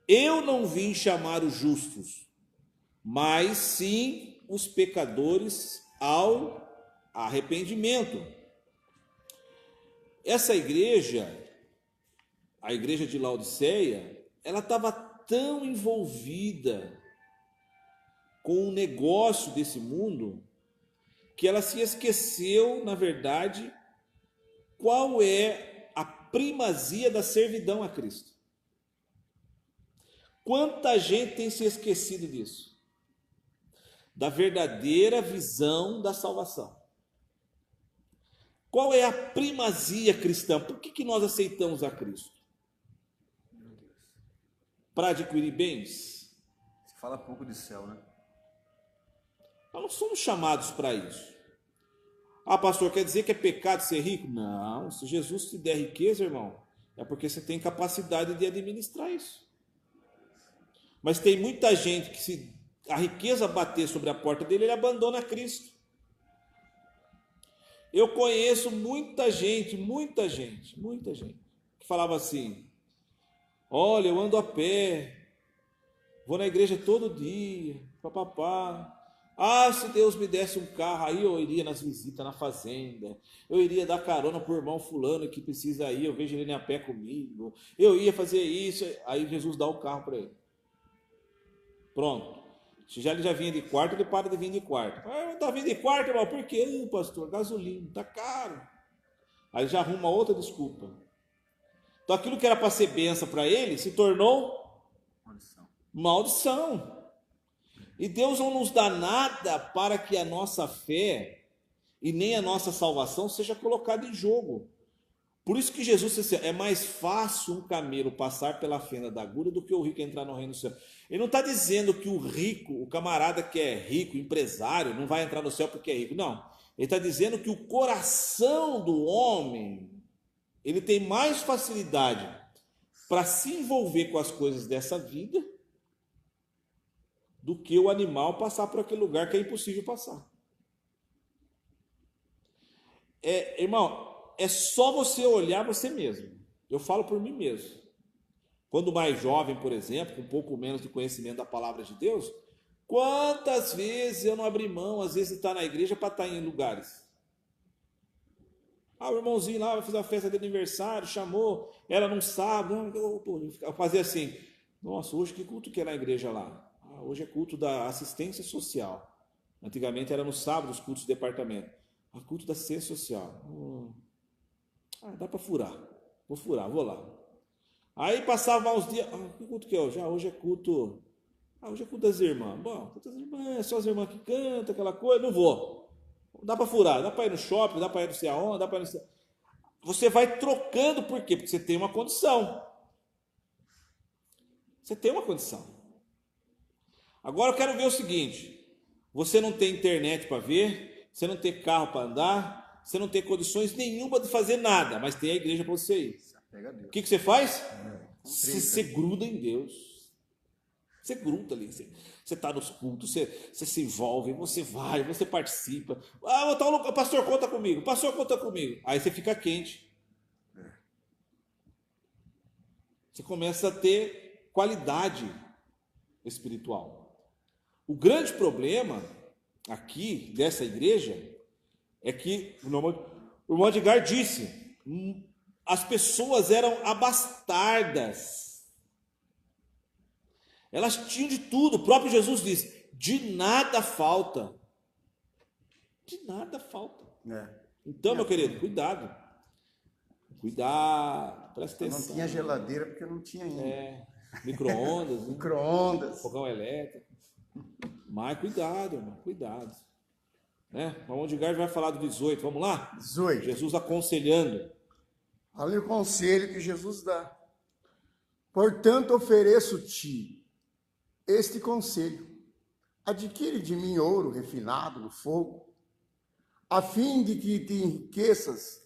Eu não vim chamar os justos, mas sim os pecadores ao arrependimento. Essa igreja, a igreja de Laodiceia, ela estava tão envolvida com o negócio desse mundo que ela se esqueceu, na verdade, qual é a primazia da servidão a Cristo. Quanta gente tem se esquecido disso? Da verdadeira visão da salvação. Qual é a primazia cristã? Por que nós aceitamos a Cristo? Para adquirir bens? Se fala pouco de céu, né? Nós não somos chamados para isso. Ah, pastor, quer dizer que é pecado ser rico? Não, se Jesus te der riqueza, irmão, é porque você tem capacidade de administrar isso. Mas tem muita gente que, se a riqueza bater sobre a porta dele, ele abandona Cristo. Eu conheço muita gente que falava assim: olha, eu ando a pé, vou na igreja todo dia, papapá. Ah, se Deus me desse um carro, aí eu iria nas visitas na fazenda, eu iria dar carona para o irmão fulano que precisa ir, eu vejo ele a pé comigo, eu ia fazer isso, aí Jesus dá o carro para ele. Pronto. Se ele já vinha de quarto, ele para de vir de quarto. Ah, está vindo de quarto, irmão, por quê? Pastor, gasolina, está caro. Aí já arruma outra desculpa. Então aquilo que era para ser bênção para ele, se tornou maldição. E Deus não nos dá nada para que a nossa fé e nem a nossa salvação seja colocada em jogo. Por isso que Jesus disse assim: é mais fácil um camelo passar pela fenda da agulha do que o rico entrar no reino do céu. Ele não está dizendo que o rico, o camarada que é rico, empresário, não vai entrar no céu porque é rico. Não. Ele está dizendo que o coração do homem, ele tem mais facilidade para se envolver com as coisas dessa vida do que o animal passar por aquele lugar que é impossível passar. Irmão, é só você olhar você mesmo. Eu falo por mim mesmo. Quando mais jovem, por exemplo, com um pouco menos de conhecimento da palavra de Deus, quantas vezes eu não abri mão, às vezes, de estar na igreja para estar em lugares. Ah, o irmãozinho lá vai fazer a festa de aniversário, chamou, ela não sabe. Eu fazia assim: nossa, hoje que culto que é na igreja lá? Ah, hoje é culto da assistência social. Antigamente era no sábado os cultos de departamento. Ah, culto da assistência social. Dá para furar. Vou furar, vou lá. Aí passava uns dias. Que culto que é hoje? Hoje é culto. Hoje é culto das irmãs. Bom, culto das irmãs, é só as irmãs que cantam, aquela coisa. Não vou. Dá para furar, dá para ir no shopping, dá para ir não sei aonde, dá para ir no sei... Você vai trocando, por quê? Porque você tem uma condição. Você tem uma condição. Agora eu quero ver o seguinte: você não tem internet para ver, você não tem carro para andar, você não tem condições nenhuma de fazer nada, mas tem a igreja para você ir. Pega O Deus. que você faz? Você gruda em Deus. Você gruda ali. Você está nos cultos, você se envolve, você vai, você participa. Ah, o pastor conta comigo, o pastor conta comigo. Aí você fica quente. Você começa a ter qualidade espiritual. O grande problema aqui dessa igreja é que o irmão Edgar disse, as pessoas eram abastardas. Elas tinham de tudo. O próprio Jesus disse, de nada falta. De nada falta. Então, meu querido, cuidado. Cuidado, presta Eu não atenção. tinha geladeira porque não tinha ainda. Micro-ondas, né? Micro-ondas. Fogão elétrico. Mas cuidado, irmão, cuidado. Né? O irmão Edgar vai falar do 18, vamos lá? 18. Jesus aconselhando. Olha o conselho que Jesus dá. Portanto, ofereço-te este conselho. Adquire de mim ouro refinado no fogo, a fim de que te enriqueças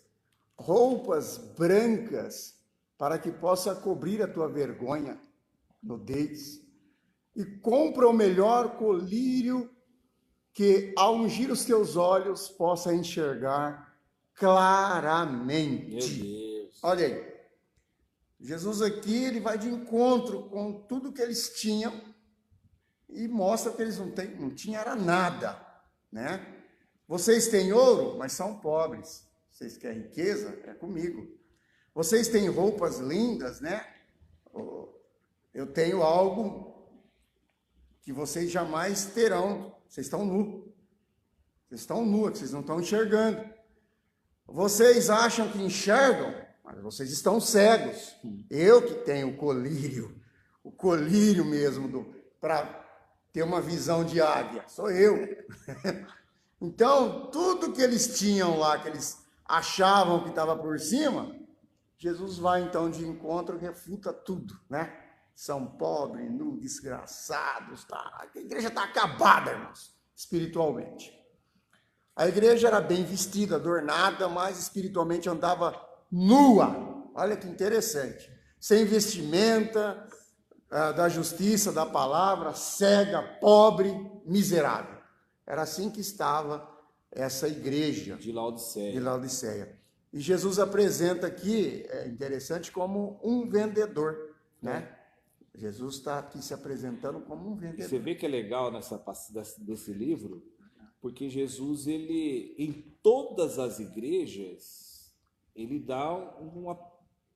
roupas brancas, para que possa cobrir a tua vergonha, nudez, e compra o melhor colírio, que ao ungir os teus olhos possa enxergar claramente. Meu Deus. Olha aí, Jesus aqui ele vai de encontro com tudo que eles tinham e mostra que eles não tinham era nada, né? Vocês têm ouro, mas são pobres. Vocês querem riqueza? É comigo. Vocês têm roupas lindas, né? Eu tenho algo que vocês jamais terão. Vocês estão nus. Vocês estão nus, vocês não estão enxergando. Vocês acham que enxergam, mas vocês estão cegos. Eu que tenho o colírio mesmo, para ter uma visão de águia. Sou eu. Então, tudo que eles tinham lá, que eles achavam que estava por cima, Jesus vai então de encontro e refuta tudo, né? São pobres, nus, desgraçados, tá? A igreja está acabada, irmãos, espiritualmente. A igreja era bem vestida, adornada, mas espiritualmente andava nua. Olha que interessante. Sem vestimenta, da justiça, da palavra, cega, pobre, miserável. Era assim que estava essa igreja De Laodiceia. de Laodiceia. E Jesus apresenta aqui, é interessante, como um vendedor, né? Jesus está aqui se apresentando como um vendedor. Você vê que é legal desse livro, porque Jesus, ele, em todas as igrejas, ele dá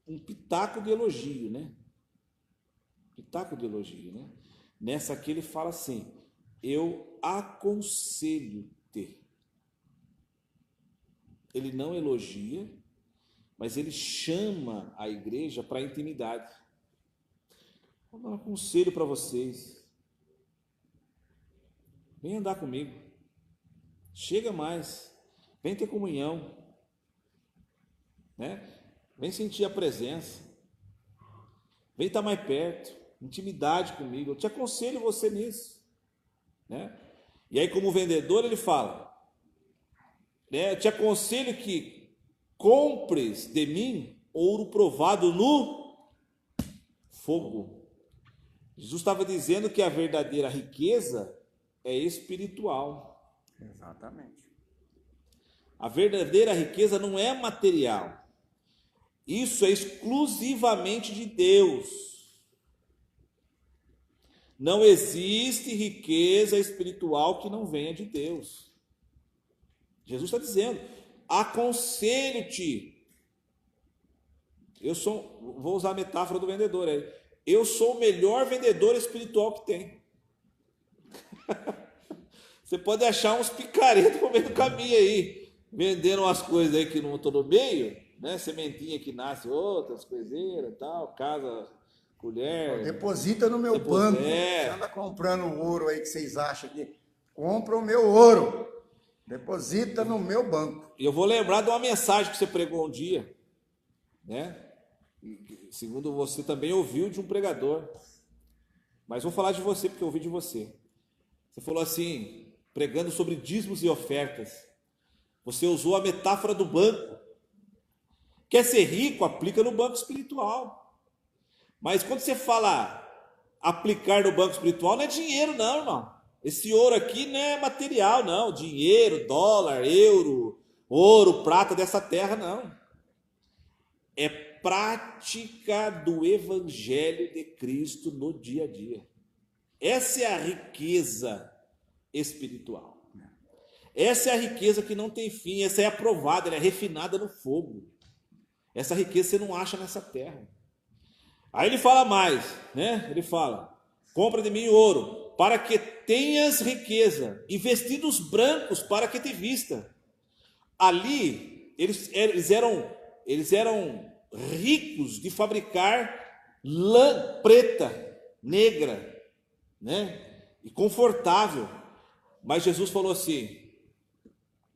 um pitaco de elogio, né? Pitaco de elogio, né? Nessa aqui ele fala assim, eu aconselho-te. Ele não elogia, mas ele chama a igreja para a intimidade. Vou dar um conselho para vocês. Vem andar comigo. Chega mais. Vem ter comunhão. Né? Vem sentir a presença. Vem estar mais perto. Intimidade comigo. Eu te aconselho você nisso. Né? E aí, como vendedor, ele fala, né? Eu te aconselho que compres de mim ouro provado no fogo. Jesus estava dizendo que a verdadeira riqueza é espiritual. Exatamente. A verdadeira riqueza não é material. Isso é exclusivamente de Deus. Não existe riqueza espiritual que não venha de Deus. Jesus está dizendo, aconselho-te. Vou usar a metáfora do vendedor aí. Eu sou o melhor vendedor espiritual que tem. Você pode achar uns picaretos no meio do caminho aí, vendendo umas coisas aí que não estão no meio, né? Sementinha que nasce outras, coiseiras, tal, casa, colher. Deposita no meu Depois, banco. Você anda comprando ouro aí que vocês acham que... Compra o meu ouro. Deposita no meu banco. E eu vou lembrar de uma mensagem que você pregou um dia, né? Segundo você também ouviu de um pregador. Mas vou falar de você porque eu ouvi de você. Você falou assim, pregando sobre dízimos e ofertas. Você usou a metáfora do banco. Quer ser rico? Aplica no banco espiritual. Mas quando você fala aplicar no banco espiritual, não é dinheiro não, irmão. Esse ouro aqui não é material, não. Dinheiro, dólar, euro, ouro, prata dessa terra, não. É prática do Evangelho de Cristo no dia a dia. Essa é a riqueza espiritual. Essa é a riqueza que não tem fim. Essa é aprovada, ela é refinada no fogo. Essa riqueza você não acha nessa terra. Aí ele fala mais, né? Ele fala: compra de mim ouro, para que tenhas riqueza, e vestidos brancos, para que te vista. Ali, eles eram ricos de fabricar lã preta, negra, né? E confortável. Mas Jesus falou assim: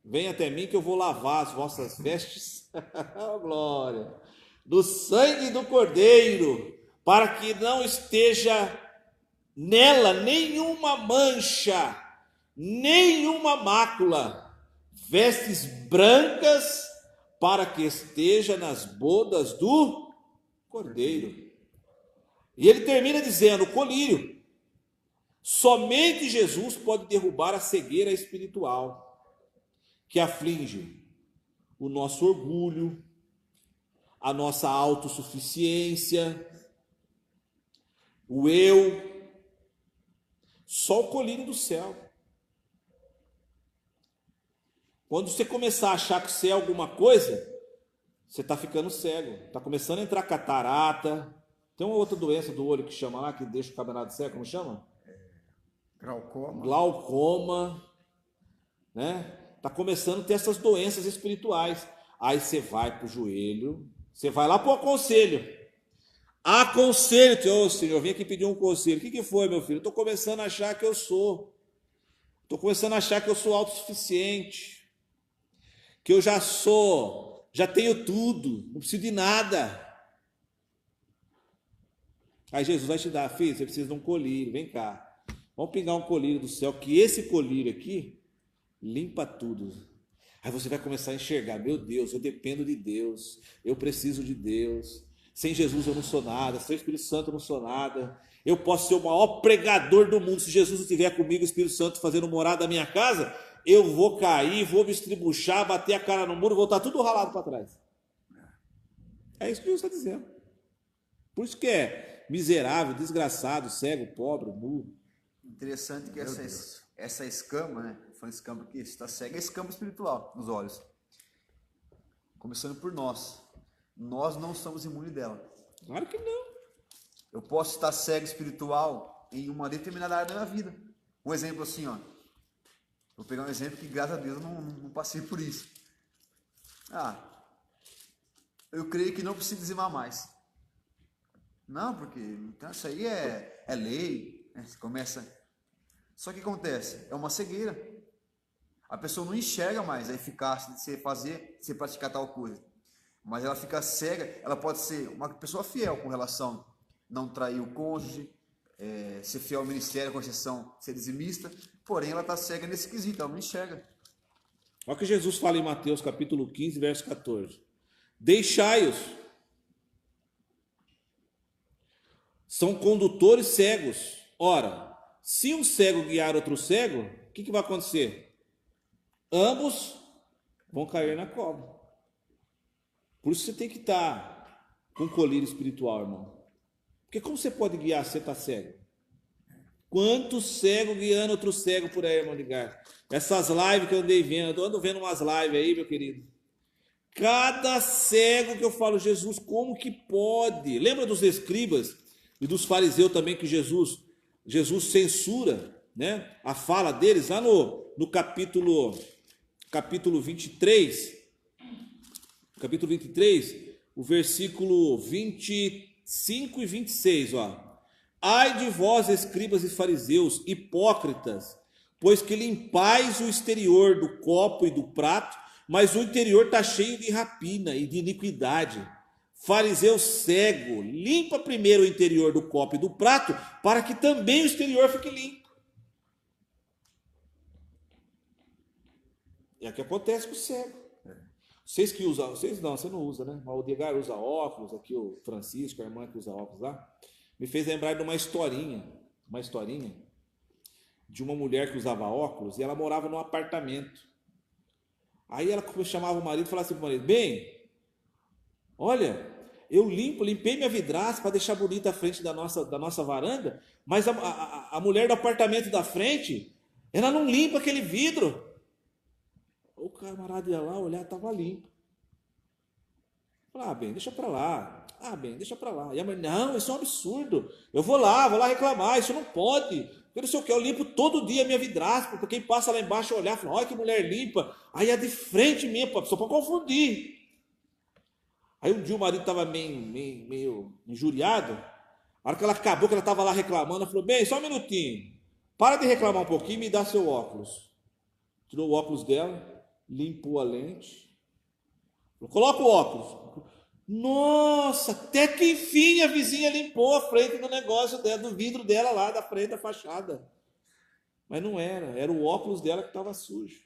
vem até mim que eu vou lavar as vossas vestes, oh, glória, do sangue do Cordeiro, para que não esteja nela nenhuma mancha, nenhuma mácula, vestes brancas, para que esteja nas bodas do Cordeiro. E ele termina dizendo: colírio. Somente Jesus pode derrubar a cegueira espiritual que aflige o nosso orgulho, a nossa autossuficiência, o eu. Só o colírio do céu. Quando você começar a achar que você é alguma coisa, você está ficando cego. Está começando a entrar catarata. Tem uma outra doença do olho que chama lá, que deixa o camarada cego, como chama? Glaucoma. Né? Está começando a ter essas doenças espirituais. Aí você vai para o joelho, você vai lá para o aconselho. Aconselho-te, ô Senhor, eu vim aqui pedir um conselho. O que foi, meu filho? Estou começando a achar que eu sou. Estou começando a achar que eu sou autossuficiente. Que eu já sou, já tenho tudo, não preciso de nada. Aí Jesus vai te dar: filho, você precisa de um colírio, vem cá. Vamos pegar um colírio do céu, que esse colírio aqui limpa tudo. Aí você vai começar a enxergar: meu Deus, eu dependo de Deus, eu preciso de Deus. Sem Jesus eu não sou nada, sem o Espírito Santo eu não sou nada. Eu posso ser o maior pregador do mundo. Se Jesus não estiver comigo, o Espírito Santo fazendo morada na minha casa, eu vou cair, vou me estribuchar, bater a cara no muro, vou estar tudo ralado para trás. É isso que Jesus está dizendo. Por isso que é miserável, desgraçado, cego, pobre, burro. Interessante que essa escama, né? Falando escama porque está cego, é escama espiritual nos olhos. Começando por nós. Nós não somos imunes dela. Claro que não. Eu posso estar cego espiritual em uma determinada área da minha vida. Um exemplo assim, ó. Vou pegar um exemplo que, graças a Deus, eu não passei por isso. Eu creio que não preciso dizimar mais. Não, porque então, isso aí é lei. Né? Você começa. Só que acontece? É uma cegueira. A pessoa não enxerga mais a eficácia de você praticar tal coisa. Mas ela fica cega. Ela pode ser uma pessoa fiel com relação a não trair o cônjuge, ser fiel ao ministério, com exceção ser dizimista. Porém, ela está cega nesse quesito, ela não enxerga. Olha o que Jesus fala em Mateus capítulo 15, verso 14. Deixai-os. São condutores cegos. Ora, se um cego guiar outro cego, o que vai acontecer? Ambos vão cair na cova. Por isso você tem que estar com colírio espiritual, irmão. Porque como você pode guiar se você está cego? Quantos cegos guiando outro cego por aí, irmão Ligar? Essas lives que eu andei vendo, eu ando vendo umas lives aí, meu querido. Cada cego que eu falo: Jesus, como que pode? Lembra dos escribas e dos fariseus também, que Jesus censura, né, a fala deles lá no capítulo 23, o versículo 25 e 26, ó. Ai de vós, escribas e fariseus, hipócritas, pois que limpais o exterior do copo e do prato, mas o interior está cheio de rapina e de iniquidade. Fariseu cego, limpa primeiro o interior do copo e do prato, para que também o exterior fique limpo. É o que acontece com o cego. Vocês que usam, vocês não, você não usa, né? Mas o Edgar usa óculos, aqui o Francisco, a irmã que usa óculos lá, me fez lembrar de uma historinha de uma mulher que usava óculos e ela morava num apartamento. Aí ela chamava o marido e falava assim para o marido: bem, olha, eu limpei minha vidraça para deixar bonita a frente da nossa varanda, mas a mulher do apartamento da frente, ela não limpa aquele vidro. O camarada ia lá olhar, estava limpo. Falei: bem, deixa para lá. Bem, deixa para lá. E a mãe: não, isso é um absurdo. Eu vou lá reclamar, isso não pode. Eu não sei o que, eu limpo todo dia a minha vidraça, porque quem passa lá embaixo olhar, fala: olha que mulher limpa. Aí é de frente minha, só para confundir. Aí um dia o marido estava meio injuriado. A hora que ela acabou, que ela estava lá reclamando, ela falou: bem, só um minutinho. Para de reclamar um pouquinho e me dá seu óculos. Tirou o óculos dela, limpou a lente. Falou: coloca o óculos. Nossa, até que enfim a vizinha limpou a frente do negócio dela, do vidro dela lá, da frente da fachada. Mas não era o óculos dela que estava sujo.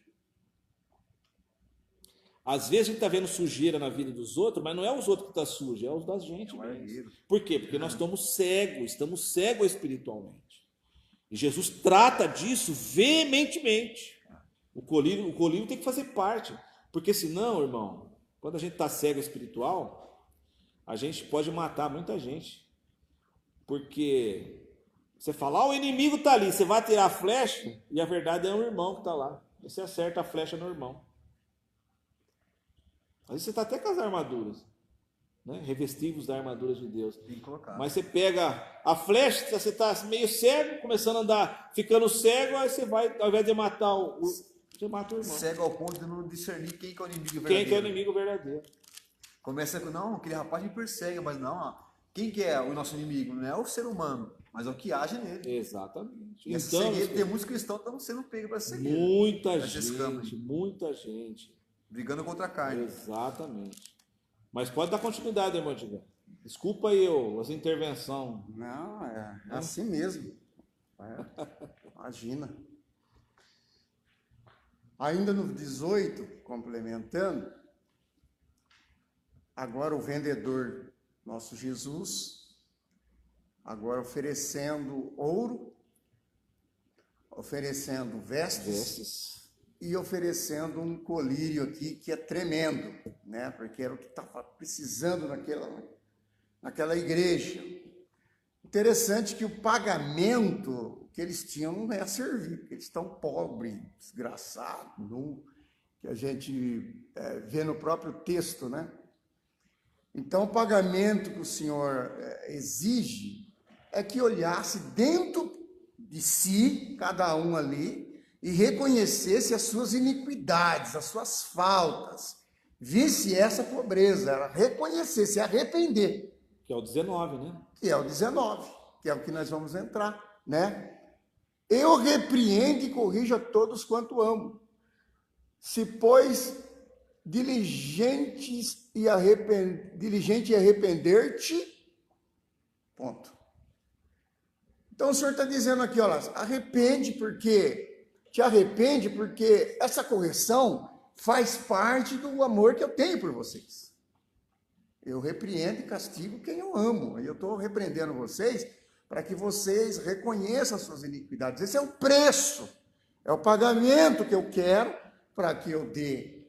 Às vezes a gente está vendo sujeira na vida dos outros, mas não é os outros que estão sujos, é os da gente mesmo. Por quê? Porque nós estamos cegos espiritualmente. E Jesus trata disso veementemente. O colírio tem que fazer parte. Porque senão, irmão, quando a gente está cego espiritual, a gente pode matar muita gente. Porque você fala: o inimigo está ali, você vai atirar a flecha, e a verdade é um irmão que está lá. Você acerta a flecha no irmão. Às vezes você está até com as armaduras, né? Revestivos da armadura de Deus. Mas você pega a flecha, você está meio cego, começando a andar, ficando cego, aí você vai, ao invés de matar você mata o irmão. Cego ao ponto de não discernir quem que é o inimigo verdadeiro. Quem que é o inimigo verdadeiro. Começa com: não, aquele rapaz me persegue, mas não, quem que é o nosso inimigo? Não é o ser humano, mas é o que age nele. Exatamente. E essa cegueira, tem muitos cristãos que estão sendo pegos para essa cegueira. Muita gente. Brigando contra a carne. Exatamente. Mas pode dar continuidade, irmão Edgar. Desculpa aí as intervenções. Não, é assim mesmo. Imagina. Ainda no 18, complementando, agora o vendedor, nosso Jesus, agora oferecendo ouro, oferecendo vestes. E oferecendo um colírio aqui que é tremendo, né? Porque era o que estava precisando naquela igreja. Interessante que o pagamento que eles tinham não é servir, porque eles estão pobres, desgraçados, que a gente vê no próprio texto, né? Então, o pagamento que o Senhor exige é que olhasse dentro de si, cada um ali, e reconhecesse as suas iniquidades, as suas faltas, visse essa pobreza, ela reconhecer, se arrepender. Que é o 19, né? Que é o 19, que é o que nós vamos entrar, né? Eu repreendo e corrijo a todos quanto amo. Se, pois, diligente e arrepender-te, ponto. Então o Senhor está dizendo aqui, olha, te arrepende porque essa correção faz parte do amor que eu tenho por vocês. Eu repreendo e castigo quem eu amo. E eu estou repreendendo vocês para que vocês reconheçam as suas iniquidades. Esse é o preço, é o pagamento que eu quero para que eu dê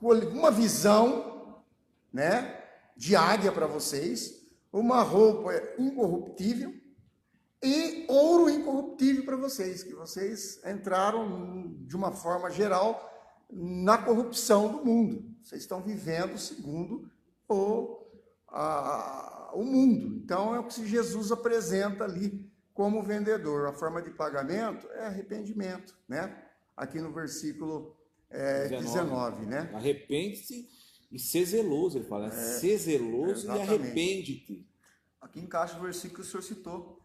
uma visão, né, de águia para vocês, uma roupa incorruptível e ouro incorruptível para vocês, que vocês entraram de uma forma geral na corrupção do mundo. Vocês estão vivendo segundo o mundo. Então é o que Jesus apresenta ali como vendedor. A forma de pagamento é arrependimento, né? Aqui no versículo 19, né? Arrepende-se e ser zeloso, ele fala. Ser zeloso e arrepende-te. Aqui encaixa o versículo que o senhor citou,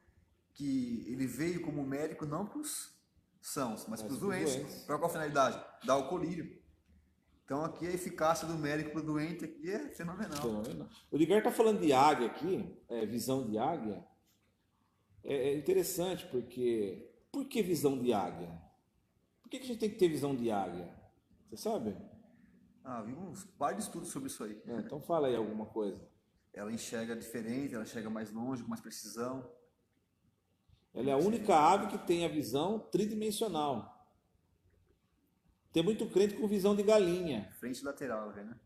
que ele veio como médico não para os sãos, mas para os doentes. Para qual finalidade? Dar o colírio. Então aqui a eficácia do médico para o doente aqui é fenomenal. O Edgar está falando de águia aqui, visão de águia. É interessante porque... Por que visão de águia? Por que a gente tem que ter visão de águia? Você sabe? Vi uns par de estudos sobre isso aí. Então fala aí alguma coisa. Ela enxerga diferente, ela enxerga mais longe, com mais precisão. Ela é a única ave que tem a visão tridimensional. Tem muito crente com visão de galinha. Frente e lateral, né?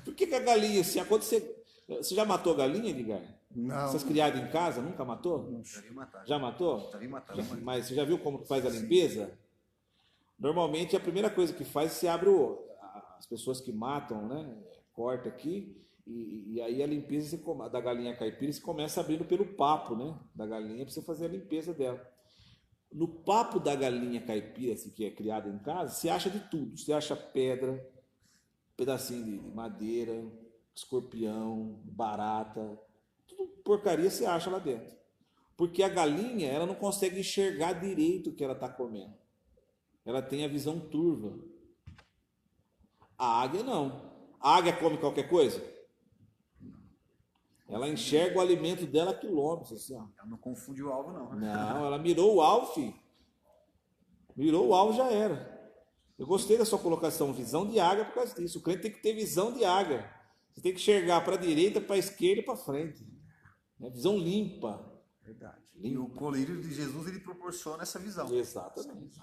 Por que a galinha, se acontecer... Você já matou galinha, Edgar? Não. Vocês criadas em casa? Nunca matou? Já vi matar. Já matou? Já vi matar. Mas você já viu como faz a limpeza? Normalmente a primeira coisa que faz é se abre as pessoas que matam, né? Corta aqui e aí a limpeza da galinha caipira se começa abrindo pelo papo, né? Da galinha para você fazer a limpeza dela. No papo da galinha caipira, assim, que é criada em casa, você acha de tudo. Você acha pedra, pedacinho de madeira, escorpião, barata, tudo porcaria você acha lá dentro. Porque a galinha, ela não consegue enxergar direito o que ela está comendo. Ela tem a visão turva. A águia não. A águia come qualquer coisa? Ela enxerga o alimento dela a quilômetros, assim, ó. Ela não confunde o alvo, não. Não, ela mirou o alvo, filho. Mirou o alvo, já era. Eu gostei da sua colocação, visão de águia por causa disso. O crente tem que ter visão de águia. Você tem que enxergar para a direita, para a esquerda e para frente. Visão limpa. Verdade. E o colírio de Jesus, ele proporciona essa visão. Exatamente.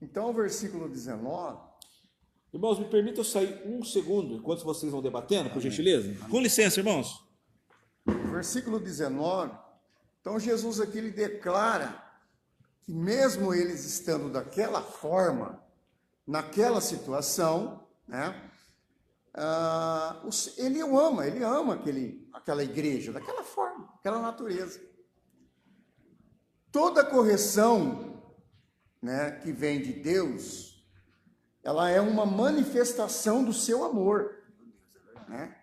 Então, o versículo 19... Irmãos, me permita eu sair um segundo, enquanto vocês vão debatendo, por gentileza? Com licença, irmãos. Versículo 19, então Jesus aqui ele declara que mesmo eles estando daquela forma, naquela situação, né, ele ama aquela igreja, daquela forma, aquela natureza. Toda correção, né, que vem de Deus, ela é uma manifestação do seu amor, né?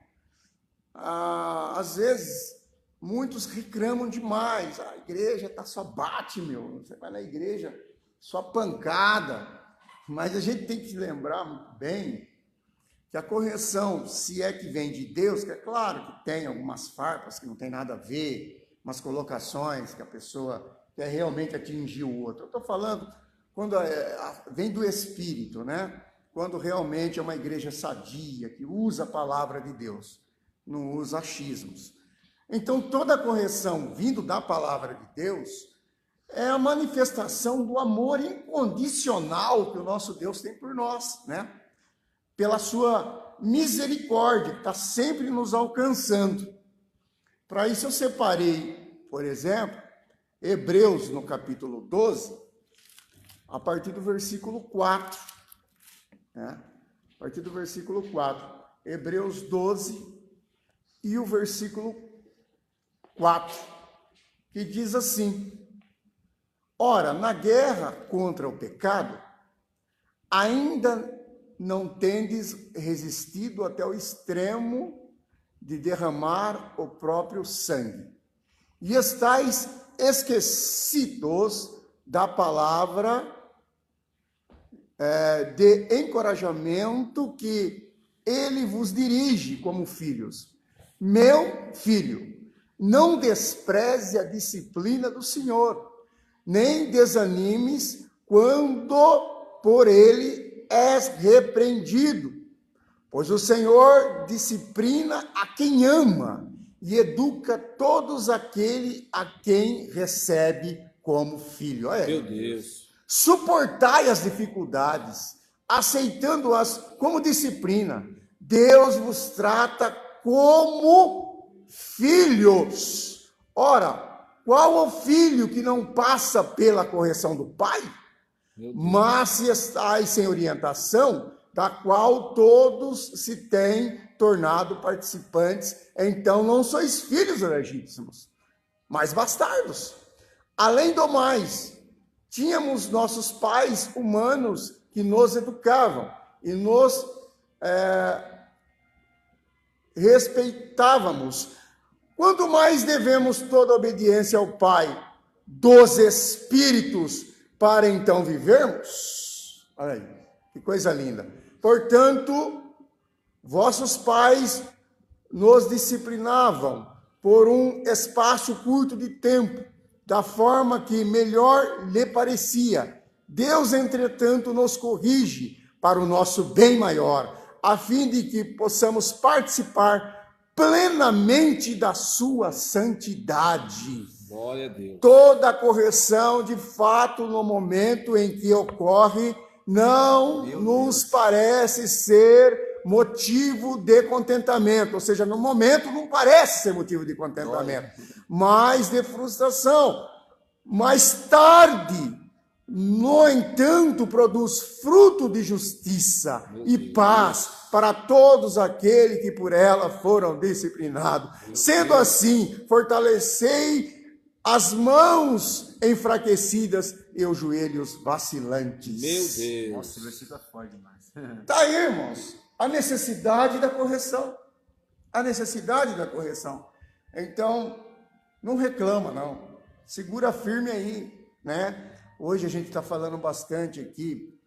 Às vezes, muitos reclamam demais. A igreja só bate, você vai na igreja, só pancada. Mas a gente tem que lembrar muito bem que a correção, se é que vem de Deus, que é claro que tem algumas farpas que não tem nada a ver, umas colocações que a pessoa quer realmente atingir o outro. Eu estou falando quando vem do Espírito, né? Quando realmente é uma igreja sadia, que usa a palavra de Deus, não usa achismos. Então, toda correção vindo da palavra de Deus é a manifestação do amor incondicional que o nosso Deus tem por nós, né? Pela sua misericórdia, que está sempre nos alcançando. Para isso eu separei, por exemplo, Hebreus, no capítulo 12, a partir do versículo 4. A partir do versículo 4. Hebreus 12 e o versículo 4, que diz assim: ora, na guerra contra o pecado, ainda não tendes resistido até o extremo de derramar o próprio sangue, e estáis esquecidos da palavra de encorajamento que ele vos dirige como filhos. Meu filho, não despreze a disciplina do Senhor, nem desanimes quando por ele és repreendido, pois o Senhor disciplina a quem ama e educa todos aquele a quem recebe como filho. Olha aí. Meu Deus. Suportai as dificuldades, aceitando-as como disciplina. Deus vos trata como filhos. Ora, qual o filho que não passa pela correção do pai? Mas se estáis sem orientação, da qual todos se têm tornado participantes, então não sois filhos legítimos, mas bastardos. Além do mais, tínhamos nossos pais humanos que nos educavam e nos respeitávamos. Quanto mais devemos toda obediência ao Pai dos Espíritos para então vivermos? Olha aí, que coisa linda. Portanto, vossos pais nos disciplinavam por um espaço curto de tempo, da forma que melhor lhe parecia. Deus, entretanto, nos corrige para o nosso bem maior, a fim de que possamos participar plenamente da sua santidade. Glória a Deus. Toda correção, de fato, no momento em que ocorre, não nos parece ser motivo de contentamento, ou seja, no momento não parece ser motivo de contentamento, mas de frustração. Mais tarde, no entanto, produz fruto de justiça e paz para todos aqueles que por ela foram disciplinados. Sendo assim, fortalecei as mãos enfraquecidas e os joelhos vacilantes. Meu Deus. Nossa, esse versículo é forte demais. Está aí, irmãos, a necessidade da correção. A necessidade da correção. Então, não reclama, não. Segura firme aí, né? Hoje a gente está falando bastante aqui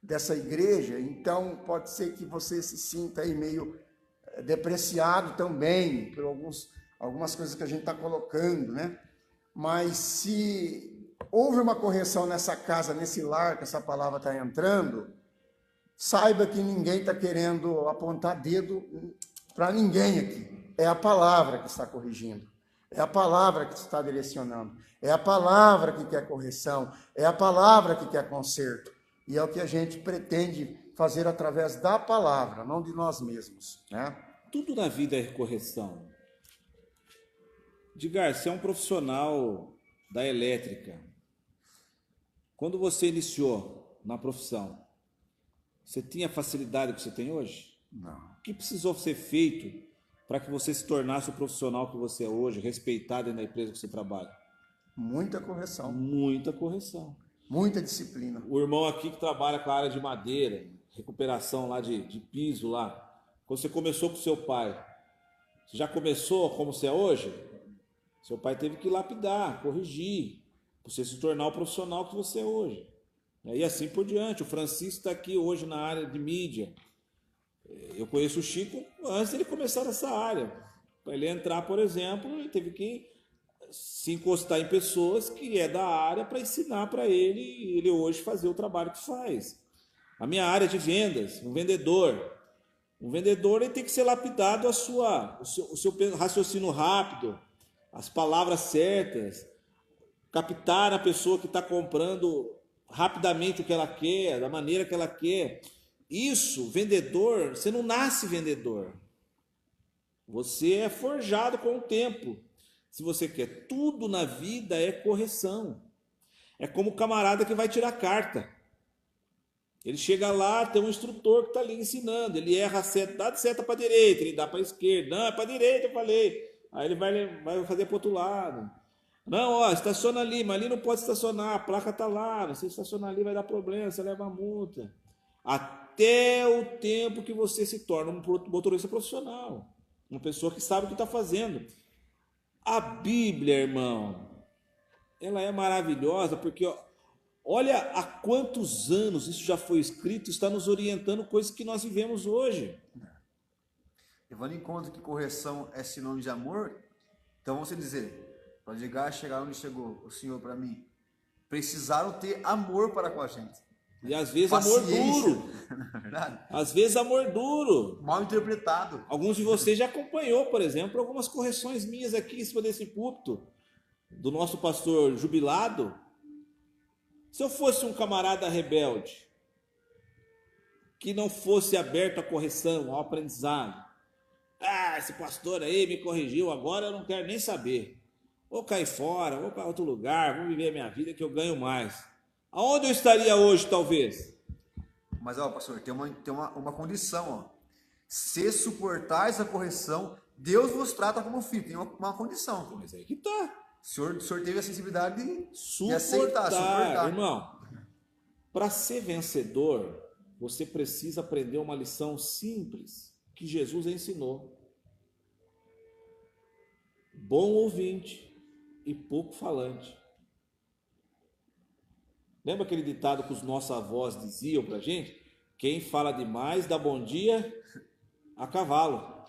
dessa igreja, então pode ser que você se sinta aí meio depreciado também por algumas coisas que a gente está colocando, né? Mas se houve uma correção nessa casa, nesse lar que essa palavra está entrando, saiba que ninguém está querendo apontar dedo para ninguém aqui. É a palavra que está corrigindo. É a palavra que está direcionando. É a palavra que quer correção. É a palavra que quer conserto. E é o que a gente pretende fazer através da palavra, não de nós mesmos, né? Tudo na vida é correção. Edgar, você é um profissional da elétrica. Quando você iniciou na profissão, você tinha a facilidade que você tem hoje? Não. O que precisou ser feito para que você se tornasse o profissional que você é hoje, respeitado na empresa que você trabalha? Muita correção. Muita correção. Muita disciplina. O irmão aqui que trabalha com a área de madeira, recuperação lá de piso lá, quando você começou com seu pai, você já começou como você é hoje? Seu pai teve que lapidar, corrigir, para você se tornar o profissional que você é hoje. E assim por diante. O Francisco está aqui hoje na área de mídia. Eu conheço o Chico antes dele começar nessa área. Para ele entrar, por exemplo, ele teve que se encostar em pessoas que é da área para ensinar para ele hoje fazer o trabalho que faz. A minha área de vendas, um vendedor ele tem que ser lapidado o seu raciocínio rápido, as palavras certas, captar a pessoa que está comprando rapidamente o que ela quer, da maneira que ela quer. Isso, vendedor, você não nasce vendedor. Você é forjado com o tempo. Se você quer, tudo na vida é correção. É como o camarada que vai tirar carta. Ele chega lá, tem um instrutor que está ali ensinando. Ele erra a seta, dá de seta para a direita, ele dá para a esquerda. Não, é para a direita, eu falei. Aí ele vai fazer para o outro lado. Não, ó, estaciona ali, mas ali não pode estacionar, a placa está lá. Se estacionar ali vai dar problema, você leva a multa. Até o tempo que você se torna um motorista profissional. Uma pessoa que sabe o que está fazendo. A Bíblia, irmão, ela é maravilhosa porque olha há quantos anos isso já foi escrito, está nos orientando coisas que nós vivemos hoje. Levando em conta que correção é sinônimo de amor, então vamos dizer, para chegar onde chegou o Senhor para mim, precisaram ter amor para com a gente. E às vezes Paciência. amor duro. Verdade? Às vezes amor duro. Mal interpretado. Alguns de vocês já acompanhou, por exemplo, algumas correções minhas aqui em cima desse púlpito, do nosso pastor jubilado. Se eu fosse um camarada rebelde, que não fosse aberto à correção, ao aprendizado, esse pastor aí me corrigiu, agora eu não quero nem saber. Vou cair fora, vou para outro lugar, vou viver a minha vida que eu ganho mais. Aonde eu estaria hoje, talvez? Mas, ó, pastor, tem uma condição, ó. Se suportar a correção, Deus vos trata como filho. Tem uma condição. Mas aí que tá. O senhor teve a sensibilidade de Suportar, suportar. irmão. Para ser vencedor, você precisa aprender uma lição simples que Jesus ensinou. Bom ouvinte e pouco falante. Lembra aquele ditado que os nossos avós diziam pra gente? Quem fala demais dá bom dia a cavalo.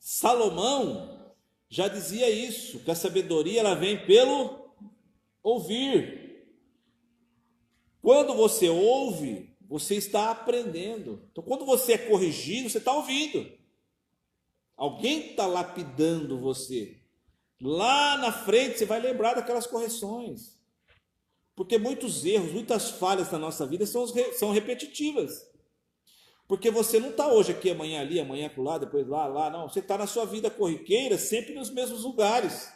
Salomão já dizia isso, que a sabedoria ela vem pelo ouvir. Quando você ouve, você está aprendendo. Então, quando você é corrigido, você está ouvindo. Alguém está lapidando você. Lá na frente você vai lembrar daquelas correções. Porque muitos erros, muitas falhas na nossa vida são repetitivas. Porque você não está hoje aqui, amanhã ali, amanhã lá, depois lá, não. Você está na sua vida corriqueira, sempre nos mesmos lugares.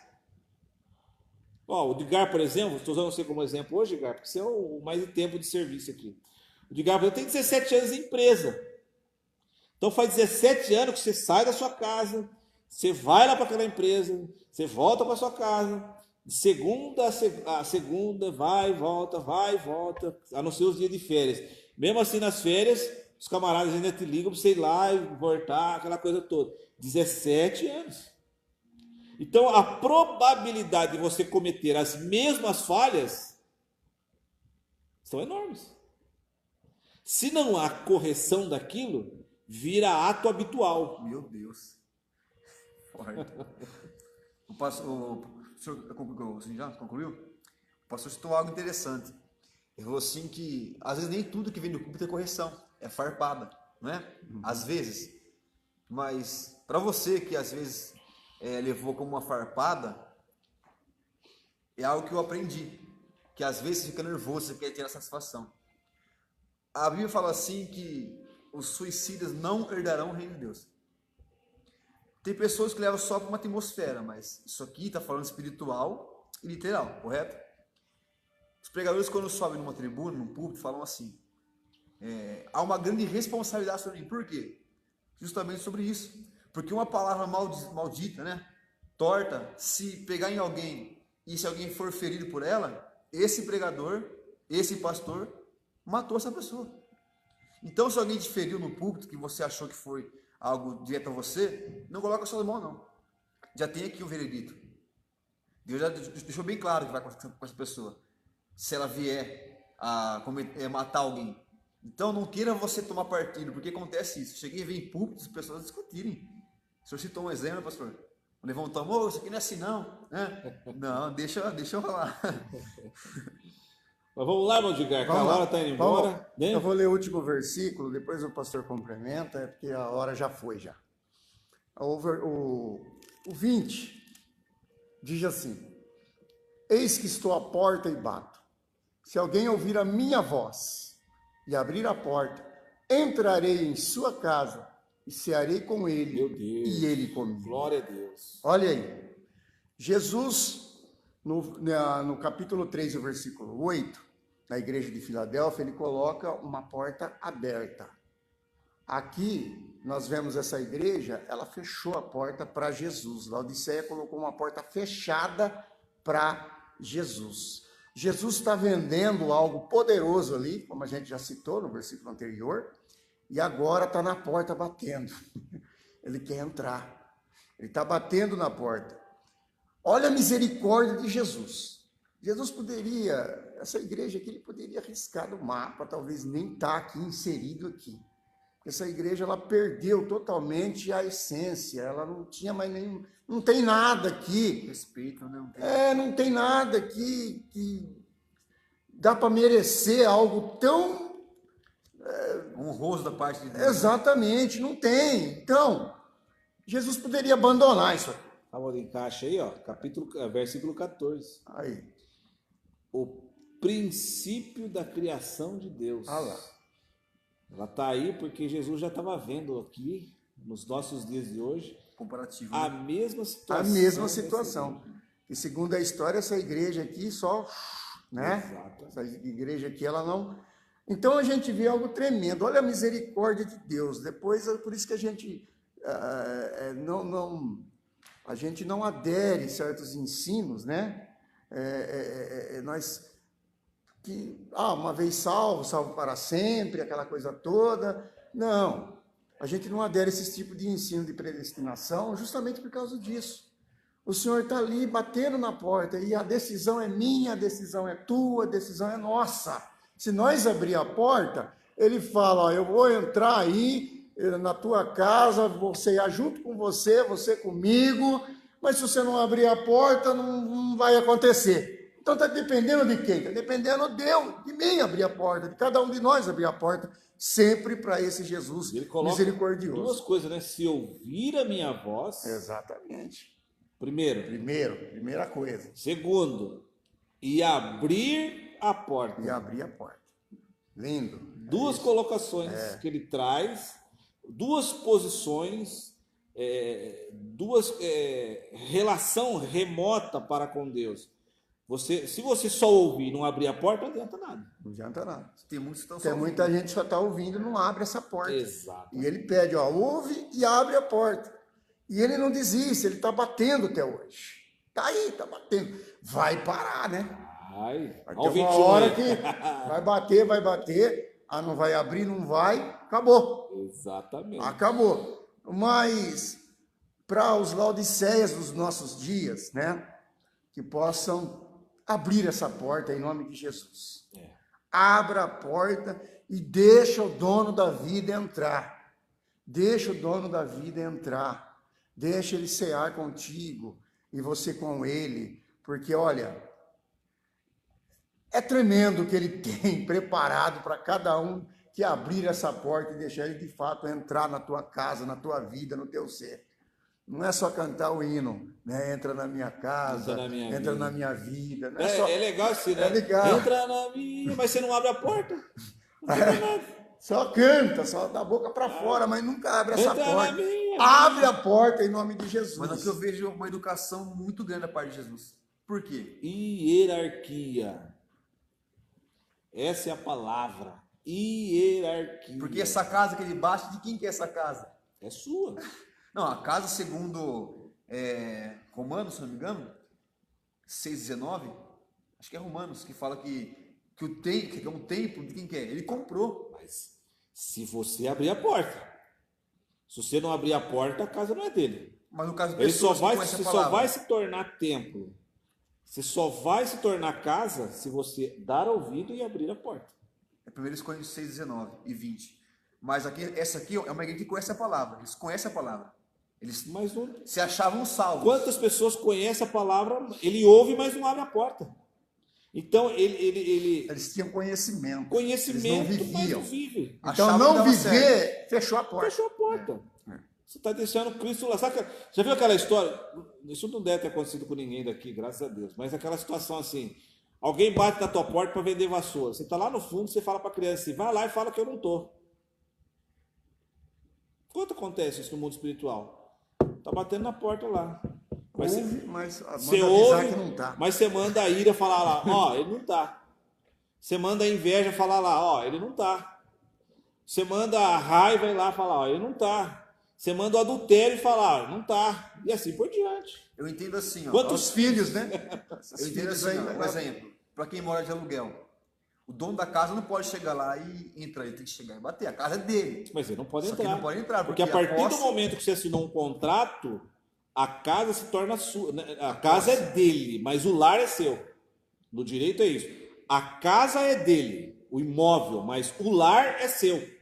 Ó, o Edgar, por exemplo, estou usando você como exemplo hoje, Edgar, porque você é o mais de tempo de serviço aqui. O Edgar, eu tenho 17 anos de empresa. Então faz 17 anos que você sai da sua casa, você vai lá para aquela empresa, você volta para sua casa, de segunda a segunda, vai e volta, a não ser os dias de férias. Mesmo assim, nas férias, os camaradas ainda te ligam para você ir lá e voltar, aquela coisa toda. 17 anos. Então, a probabilidade de você cometer as mesmas falhas são enormes. Se não há correção daquilo, vira ato habitual. Meu Deus. Forte. O senhor já concluiu? O pastor citou algo interessante. Ele falou assim que, às vezes, nem tudo que vem do púlpito é correção. É farpada, não é? Às vezes. Mas, para você que, às vezes, levou como uma farpada, é algo que eu aprendi. Que, às vezes, você fica nervoso, você quer ter a satisfação. A Bíblia fala assim que os suicidas não herdarão o reino de Deus. Tem pessoas que levam só para uma atmosfera, mas isso aqui está falando espiritual e literal, correto? Os pregadores, quando sobem numa tribuna, num púlpito, falam assim, há uma grande responsabilidade sobre mim. Por quê? Justamente sobre isso. Porque uma palavra maldita, né, torta, se pegar em alguém e se alguém for ferido por ela, esse pregador, esse pastor, matou essa pessoa. Então, se alguém te feriu no púlpito, que você achou que foi algo direto a você, não coloca sua mão, não. Já tem aqui o veredito. Deus já deixou bem claro que vai com essa pessoa. Se ela vier a matar alguém. Então, não queira você tomar partido, porque acontece isso. Cheguei a ver em púlpitos as pessoas discutirem. O senhor citou um exemplo, pastor? Levantou a mão, isso aqui não é assim, não. Não, deixa eu falar. Mas vamos lá, meu Edgar, que a hora está indo embora. Né? Eu vou ler o último versículo, depois o pastor complementa, porque a hora já foi já. O 20 diz assim: Eis que estou à porta e bato. Se alguém ouvir a minha voz e abrir a porta, entrarei em sua casa e cearei com ele, meu Deus, e ele comigo. Glória a Deus. Olha aí, Jesus, no capítulo 3, o versículo 8, na igreja de Filadélfia, ele coloca uma porta aberta. Aqui, nós vemos essa igreja, ela fechou a porta para Jesus. Laodiceia colocou uma porta fechada para Jesus. Jesus está vendendo algo poderoso ali, como a gente já citou no versículo anterior, e agora está na porta batendo. Ele quer entrar. Ele está batendo na porta. Olha a misericórdia de Jesus. Jesus poderia, essa igreja aqui, ele poderia arriscar no mapa, talvez nem estar aqui inserido aqui. Essa igreja, ela perdeu totalmente a essência, ela não tinha mais nenhum, não tem nada aqui. Respeito, né? Não tem nada aqui que dá para merecer algo tão honroso da parte de Deus. Exatamente, não tem. Então, Jesus poderia abandonar isso aqui. Vamos de encaixe aí, ó, versículo 14. Aí. O princípio da criação de Deus. Ah lá. Ela está aí porque Jesus já estava vendo aqui, nos nossos dias de hoje, comparativo, a né? mesma situação. A mesma situação. E segundo a história, essa igreja aqui só, né? Exato. Essa igreja aqui, ela não... Então a gente vê algo tremendo. Olha a misericórdia de Deus. Depois, por isso que a gente a gente não adere a certos ensinos, né? Nós que uma vez salvo para sempre, aquela coisa toda. Não, a gente não adere a esse tipo de ensino de predestinação justamente por causa disso. O Senhor está ali batendo na porta e a decisão é minha, a decisão é tua, a decisão é nossa. Se nós abrir a porta, ele fala, eu vou entrar aí na tua casa, vou cear junto com você, você comigo, Mas se você não abrir a porta, não vai acontecer. Então está dependendo de quem? Está dependendo de mim abrir a porta, de cada um de nós abrir a porta, sempre para esse Jesus Ele coloca misericordioso. duas coisas, né? Se ouvir a minha voz, Exatamente. Primeira coisa. segundo, e abrir a porta. E abrir a porta. Lindo. Duas colocações que ele traz, duas posições, relação remota para com Deus. Se você só ouvir e não abrir a porta, não adianta nada. Não adianta nada. Tem muitos que estão Tem só muita ouvindo. gente que só está ouvindo e não abre essa porta. Exato. E ele pede, ó, ouve e abre a porta. E ele não desiste, ele está batendo até hoje. Está aí, está batendo. Vai parar, né? Vai Vai ao ter 21 uma hora aí. que vai bater. Ah, não vai abrir, não vai. Acabou. Exatamente. Acabou. Mas para os laodiceias dos nossos dias, né? Que possam abrir essa porta em nome de Jesus. Abra a porta e deixa o dono da vida entrar. Deixa o dono da vida entrar. Deixa ele cear contigo e você com ele. Porque, olha, é tremendo o que ele tem preparado para cada um que abrir essa porta e deixar ele de fato entrar na tua casa, na tua vida, no teu ser. Não é só cantar o hino, né? Entra na minha casa, entra na minha vida. Não é, só... É legal assim, né? É legal. Entra na minha, mas você não abre a porta. Não tem nada. Só canta, só da boca para fora, mas nunca abre essa Entra porta. na minha. Abre a porta em nome de Jesus. Mas aqui eu vejo uma educação muito grande da parte de Jesus. Por quê? Hierarquia. Essa é a palavra. Hierarquia. Porque essa casa que ele bate, de quem que é essa casa? é sua. Não, a casa segundo Romanos, se não me engano, 6,19, acho que é Romanos, que fala que é um templo de quem que é? Ele comprou. Mas se você abrir a porta. Se você não abrir a porta, a casa não é dele. Mas no caso de Ele só pessoas vai, que conhecem você a só palavra. vai se tornar templo. Você só vai se tornar casa se você dar ouvido e abrir a porta. É 1 Coríntios 6,19 e 20. Mas essa aqui é uma igreja que conhece a palavra. Eles conhecem a palavra. Eles Mas não... se achavam salvos. Quantas pessoas conhecem a palavra, ele ouve, mas não abre a porta. Então, ele Eles tinham conhecimento. conhecimento, Eles não mas viviam. não vive. Então, Achavam que não dava viver, fechou a porta. Fechou a porta. Você está deixando Cristo lá. Sabe, já viu aquela história? Isso não deve ter acontecido com ninguém daqui, graças a Deus. Mas aquela situação assim, alguém bate na tua porta para vender vassoura. Você está lá no fundo, você fala para a criança assim, vai lá e fala que eu não estou. Quanto acontece isso no mundo espiritual? Está batendo na porta lá. Mas Ouve, mas você manda ouve, avisar que não está. mas você manda a ira falar lá, ó, ele não está. Você manda a inveja falar lá, ó, ele não está. Você manda a raiva ir lá falar, ó, ele não está. Você manda o adultério e falar, ó, não está. E assim por diante. Eu entendo assim, ó. Quantos Os filhos, né? Eu entendo assim, ó, um exemplo. Para quem mora de aluguel. O dono da casa não pode chegar lá e entrar, ele tem que chegar e bater. A casa é dele. Mas ele não pode Só que entrar. não pode entrar, porque a porque a partir do posse- momento que você assinou um contrato, a casa se torna sua. A casa é dele, mas o lar é seu. No direito é isso. A casa é dele, o imóvel, mas o lar é seu.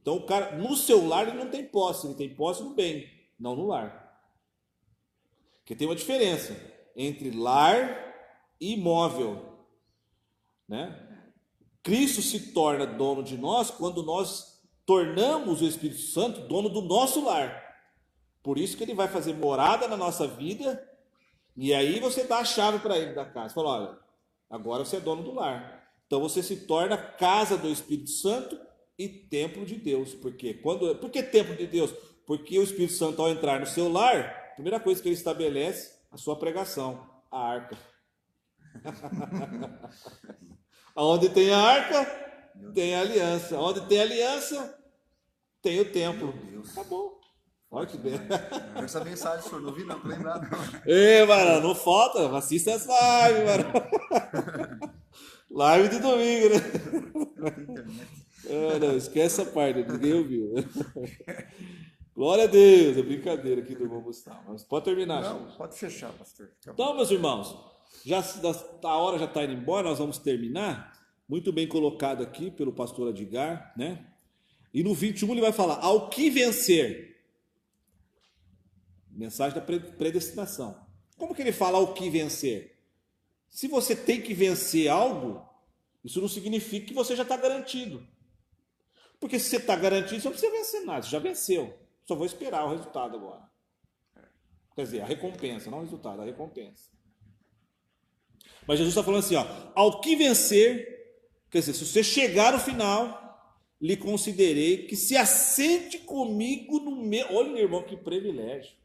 Então o cara, no seu lar ele não tem posse, ele tem posse no bem, não no lar. Porque tem uma diferença entre lar e imóvel. Né? Cristo se torna dono de nós quando nós tornamos o Espírito Santo dono do nosso lar. Por isso que ele vai fazer morada na nossa vida, e aí você dá a chave para ele da casa. Fala, olha, agora você é dono do lar. Então você se torna casa do Espírito Santo e templo de Deus. Por quê? Por que templo de Deus? Porque o Espírito Santo, ao entrar no seu lar, a primeira coisa que ele estabelece, a sua pregação, a arca. Onde tem a arca, tem a aliança. Onde tem a aliança, tem o templo. Meu Deus. Acabou. Olha que bem. Essa mensagem, senhor, não vi não, tô lembrado não. Ei, mano, não falta. Assista essa live, mano. Live de domingo, né? Não, esquece essa parte, ninguém ouviu. Glória a Deus, é brincadeira aqui do irmão Gustavo. Mas pode terminar, Não, gente. pode fechar, pastor. Então, meus irmãos, a hora já está indo embora, nós vamos terminar. Muito bem colocado aqui pelo pastor Edgar, né? E no 21 ele vai falar, ao que vencer. Mensagem da predestinação. Como que ele fala o que vencer? Se você tem que vencer algo, isso não significa que você já está garantido. Porque se você está garantido, você não precisa vencer nada, você já venceu. Só vou esperar o resultado agora. Quer dizer, a recompensa, não o resultado, a recompensa. Mas Jesus está falando assim, ó, ao que vencer, quer dizer, se você chegar no final, lhe considerei que se assente comigo no meu... Olha, meu irmão, que privilégio.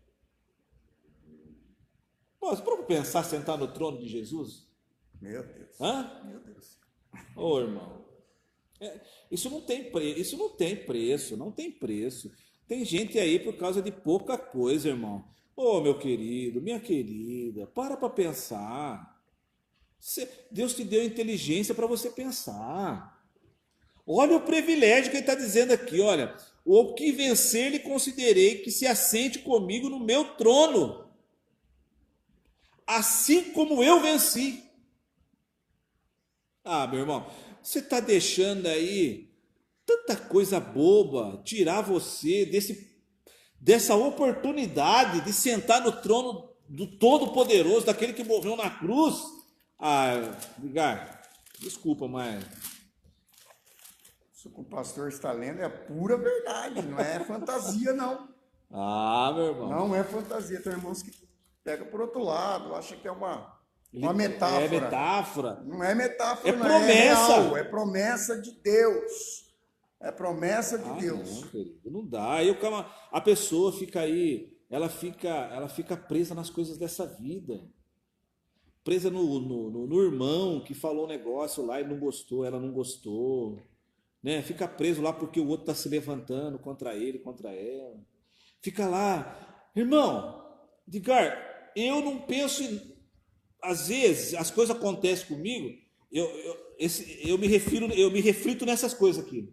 Pô, você pode pensar sentar no trono de Jesus? Meu Deus. Hã? Meu Deus. Ô, irmão, isso não tem preço, não tem preço. Tem gente aí por causa de pouca coisa, irmão. Ô, meu querido, minha querida, para pensar. Deus te deu inteligência para você pensar. Olha o privilégio que ele está dizendo aqui, olha. O que vencer lhe considerei que se assente comigo no meu trono, assim como eu venci. Ah, meu irmão, você está deixando aí tanta coisa boba tirar você dessa oportunidade de sentar no trono do Todo-Poderoso, daquele que morreu na cruz. Ah, Edgar, desculpa, mas... Isso que o pastor está lendo é pura verdade, não é fantasia, não. Ah, meu irmão. Não é fantasia. Tem irmãos que pegam por outro lado, acham que é uma metáfora. É metáfora. Não é metáfora, É não. promessa. É real, é promessa de Deus. É promessa de Deus. Não, querido, não dá. Aí a pessoa fica aí, ela fica presa nas coisas dessa vida. Presa no irmão que falou um negócio lá e não gostou, ela não gostou. Né? Fica preso lá porque o outro está se levantando contra ele, contra ela. Fica lá. Irmão, Edgar, eu não penso em... Às vezes, as coisas acontecem comigo, eu me reflito nessas coisas aqui.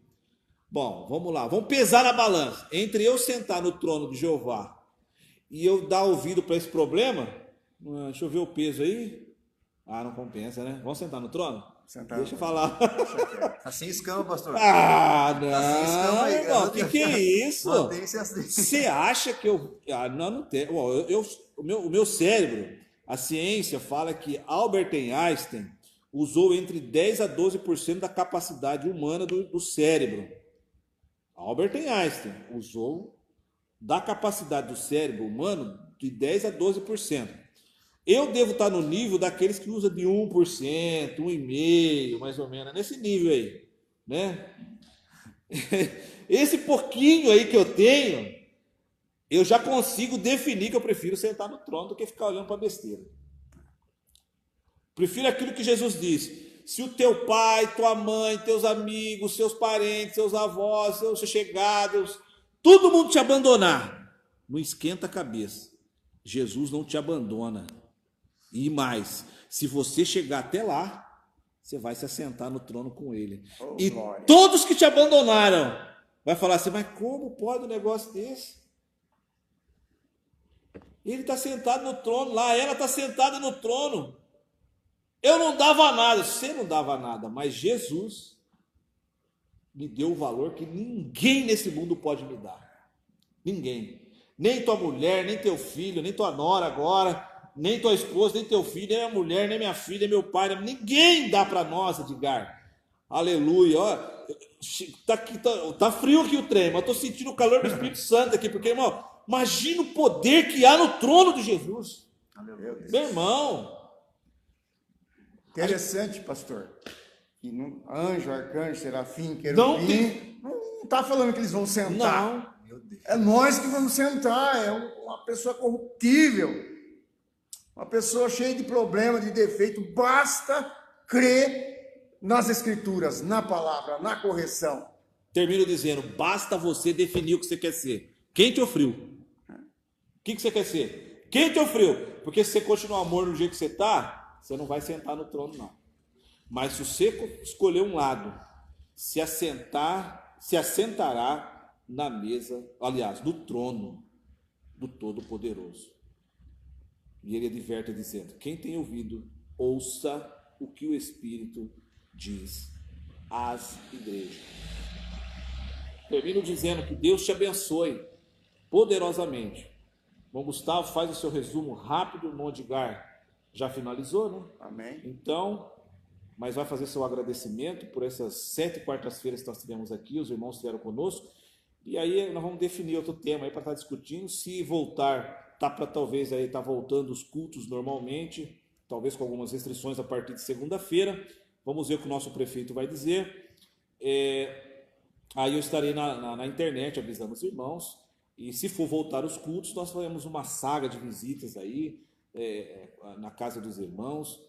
Bom, vamos lá, vamos pesar na balança. Entre eu sentar no trono de Jeová e eu dar ouvido para esse problema, deixa eu ver o peso aí. Ah, não compensa, né? Vamos sentar no trono? Deixa eu falar. Tá sem escama, pastor. Ah, não, Tá sem escama aí, irmão, que é isso? Mantém-se assim. Você acha que eu... Ah, não tem. O meu cérebro, a ciência fala que Albert Einstein usou entre 10 a 12% da capacidade humana do cérebro. Albert Einstein usou da capacidade do cérebro humano de 10 a 12%. Eu devo estar no nível daqueles que usam de 1%, 1,5%, mais ou menos, nesse nível aí, né? Esse pouquinho aí que eu tenho, eu já consigo definir que eu prefiro sentar no trono do que ficar olhando para besteira. Prefiro aquilo que Jesus disse. Se o teu pai, tua mãe, teus amigos, seus parentes, seus avós, seus chegados, todo mundo te abandonar, não esquenta a cabeça. Jesus não te abandona. E mais, se você chegar até lá, você vai se assentar no trono com ele. E glória. Todos que te abandonaram vai falar assim, mas como pode um negócio desse? Ele está sentado no trono lá, ela está sentada no trono. Eu não dava nada, você não dava nada, mas Jesus me deu o valor que ninguém nesse mundo pode me dar. Ninguém. Nem tua mulher, nem teu filho, nem tua nora agora, nem tua esposa, nem teu filho, nem minha mulher, nem minha filha, nem meu pai, ninguém dá para nós, Edgar. Aleluia. Ó, tá frio aqui o trem, mas eu tô sentindo o calor do Espírito Santo aqui, porque, irmão, imagina o poder que há no trono de Jesus. Aleluia. Meu irmão. Interessante, pastor. Que anjo, arcanjo, serafim, querubim, não está falando que eles vão sentar. Não. Meu Deus. É nós que vamos sentar. É uma pessoa corruptível, uma pessoa cheia de problema, de defeito. Basta crer nas escrituras, na palavra, na correção. Termino dizendo, basta você definir o que você quer ser. Quente ou frio? O que você quer ser? Quente ou frio? Porque se você continuar amor do jeito que você está, você não vai sentar no trono, não. Mas se você escolher um lado, se assentará na mesa, aliás, no trono do Todo-Poderoso. E ele adverte dizendo, quem tem ouvido, ouça o que o Espírito diz às igrejas. Termino dizendo que Deus te abençoe poderosamente Irmão Gustavo, faz o seu resumo rápido. O irmão Edgar já finalizou, né? Amém. Então, mas vai fazer seu agradecimento por essas 7 quartas-feiras que nós tivemos aqui, os irmãos estiveram conosco, e aí nós vamos definir outro tema aí para estar discutindo, se voltar, tá para talvez aí tá voltando os cultos normalmente, talvez com algumas restrições a partir de segunda-feira, vamos ver o que o nosso prefeito vai dizer, aí eu estarei na internet avisando os irmãos, e se for voltar os cultos, nós faremos uma saga de visitas aí, na casa dos irmãos,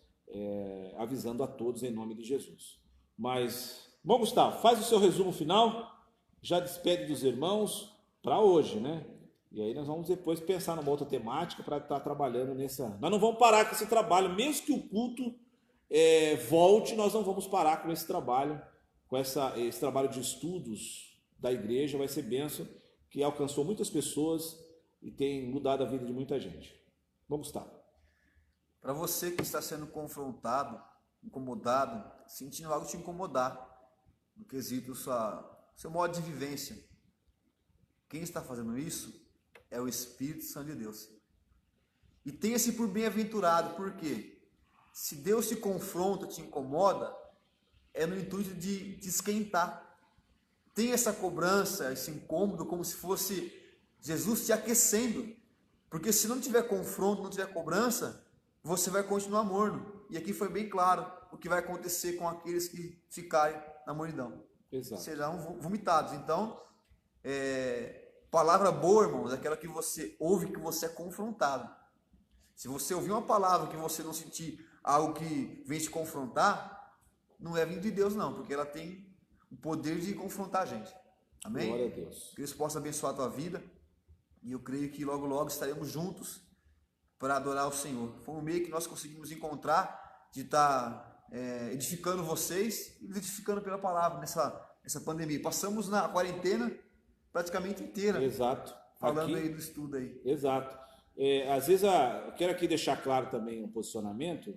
avisando a todos em nome de Jesus. Mas, bom, Gustavo, faz o seu resumo final, já despede dos irmãos para hoje, né? E aí nós vamos depois pensar numa outra temática para estar trabalhando nessa... Nós não vamos parar com esse trabalho, mesmo que o culto volte, nós não vamos parar com esse trabalho, com esse trabalho de estudos da igreja, vai ser bênção, que alcançou muitas pessoas e tem mudado a vida de muita gente. Vamos, Gustavo. Para você que está sendo confrontado, incomodado, sentindo algo te incomodar, no quesito seu modo de vivência, quem está fazendo isso é o Espírito Santo de Deus. E tenha-se por bem-aventurado, porque se Deus te confronta, te incomoda, é no intuito de te esquentar. Tem essa cobrança, esse incômodo, como se fosse Jesus te aquecendo. Porque se não tiver confronto, não tiver cobrança, você vai continuar morno. E aqui foi bem claro o que vai acontecer com aqueles que ficarem na mornidão. Exato. Serão vomitados. Então, palavra boa, irmãos, é aquela que você ouve, que você é confrontado. Se você ouvir uma palavra que você não sentir algo que vem te confrontar, não é vindo de Deus não, porque ela tem o poder de confrontar a gente. Amém? Glória a Deus. Que Deus possa abençoar a tua vida. E eu creio que logo, logo estaremos juntos para adorar o Senhor. Foi um meio que nós conseguimos encontrar de estar edificando vocês e edificando pela palavra nessa pandemia. Passamos na quarentena praticamente inteira. Exato. Falando aí do estudo aí. Exato. Às vezes, eu quero aqui deixar claro também um posicionamento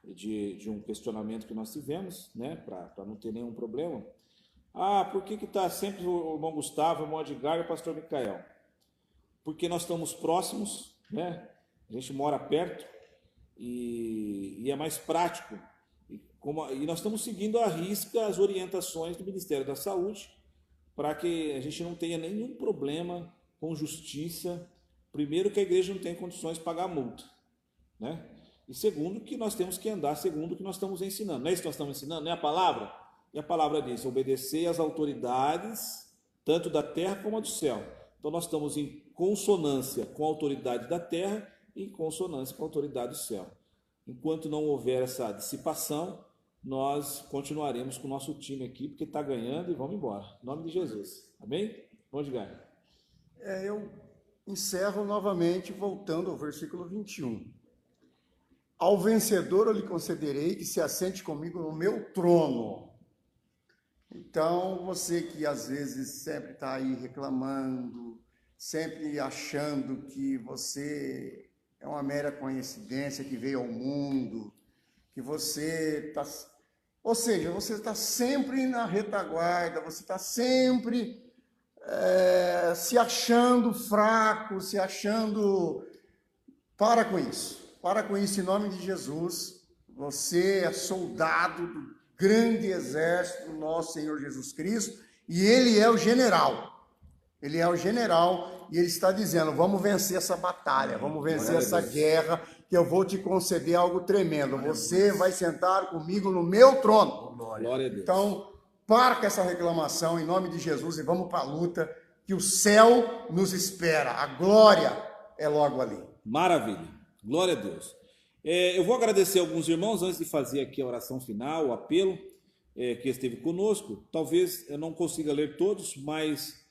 de um questionamento que nós tivemos, né, para não ter nenhum problema. Por que está sempre o irmão Gustavo, o irmão Edgar e o pastor Micael? Porque nós estamos próximos, né? A gente mora perto e é mais prático. E nós estamos seguindo à risca as orientações do Ministério da Saúde para que a gente não tenha nenhum problema com justiça. Primeiro, que a igreja não tem condições de pagar multa, né? E segundo, que nós temos que andar segundo o que nós estamos ensinando. Não é isso que nós estamos ensinando? Não é a palavra? E a palavra diz, obedecer às autoridades, tanto da terra como a do céu. Então nós estamos em consonância com a autoridade da terra e em consonância com a autoridade do céu. Enquanto não houver essa dissipação, nós continuaremos com o nosso time aqui, porque está ganhando e vamos embora. Em nome de Jesus. Amém? Vamos, Edgar. Eu encerro novamente, voltando ao versículo 21. Ao vencedor eu lhe concederei que se assente comigo no meu trono. Então, você que às vezes sempre está aí reclamando, sempre achando que você é uma mera coincidência que veio ao mundo, que você está... Ou seja, você está sempre na retaguarda, você está sempre se achando fraco, se achando... Para com isso em nome de Jesus. Você é soldado do grande exército do nosso Senhor Jesus Cristo, e Ele é o general. Ele é o general, e Ele está dizendo, vamos vencer essa batalha, vamos vencer essa guerra, que eu vou te conceder algo tremendo. Você vai sentar comigo no meu trono. Glória a Deus. Então, para com essa reclamação, em nome de Jesus, e vamos para a luta, que o céu nos espera. A glória é logo ali. Maravilha. Glória a Deus. Eu vou agradecer alguns irmãos antes de fazer aqui a oração final, o apelo que esteve conosco. Talvez eu não consiga ler todos, mas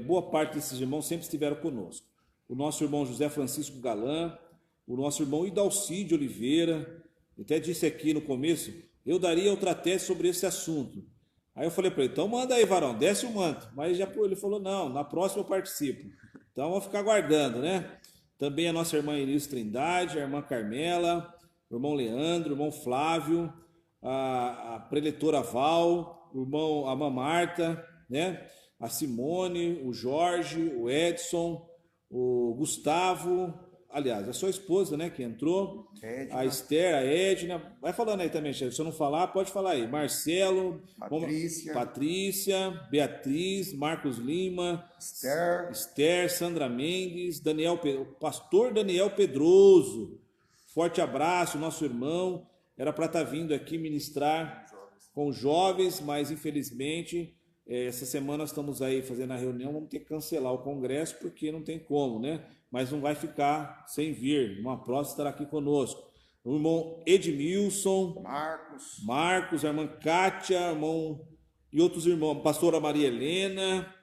boa parte desses irmãos sempre estiveram conosco. O nosso irmão José Francisco Galan, o nosso irmão Idalci de Oliveira, até disse aqui no começo, eu daria outra tese sobre esse assunto. Aí eu falei para ele, então manda aí, varão, desce o manto. Mas ele falou, não, na próxima eu participo. Então vamos ficar aguardando, né? Também a nossa irmã Elis Trindade, a irmã Carmela, o irmão Leandro, o irmão Flávio, a preletora Val, a irmã Marta, né? A Simone, o Jorge, o Edson, o Gustavo, aliás, a sua esposa, né, que entrou, Edna. a Esther, a Edna, vai falando aí também, chefe, se eu não falar, pode falar aí, Marcelo, Patrícia, Beatriz, Marcos Lima, Esther, Sandra Mendes, o pastor Daniel Pedroso, forte abraço, nosso irmão, era para estar vindo aqui ministrar com os jovens, mas infelizmente essa semana nós estamos aí fazendo a reunião, vamos ter que cancelar o congresso porque não tem como, né? Mas não vai ficar sem vir, uma próxima estará aqui conosco. O irmão Edmilson, Marcos, a irmã Kátia, irmão e outros irmãos, pastora Maria Helena,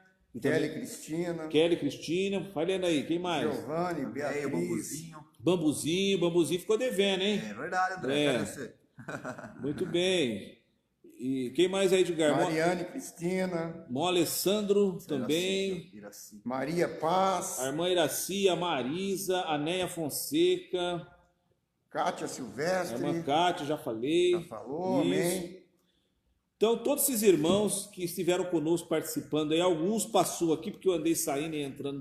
Kelly Cristina, vai lendo aí, quem mais? Giovanni, Beatriz, Bambuzinho ficou devendo, hein? É verdade, André, muito bem. E quem mais aí, Edgar? Mariane Cristina. Irmão Alessandro também. Maria Paz. A irmã Iraci, a Marisa, a Néia Fonseca. Kátia Silvestre. A irmã Kátia, já falei. Já falou, isso. Amém. Então, todos esses irmãos que estiveram conosco participando aí, alguns passou aqui, porque eu andei saindo e entrando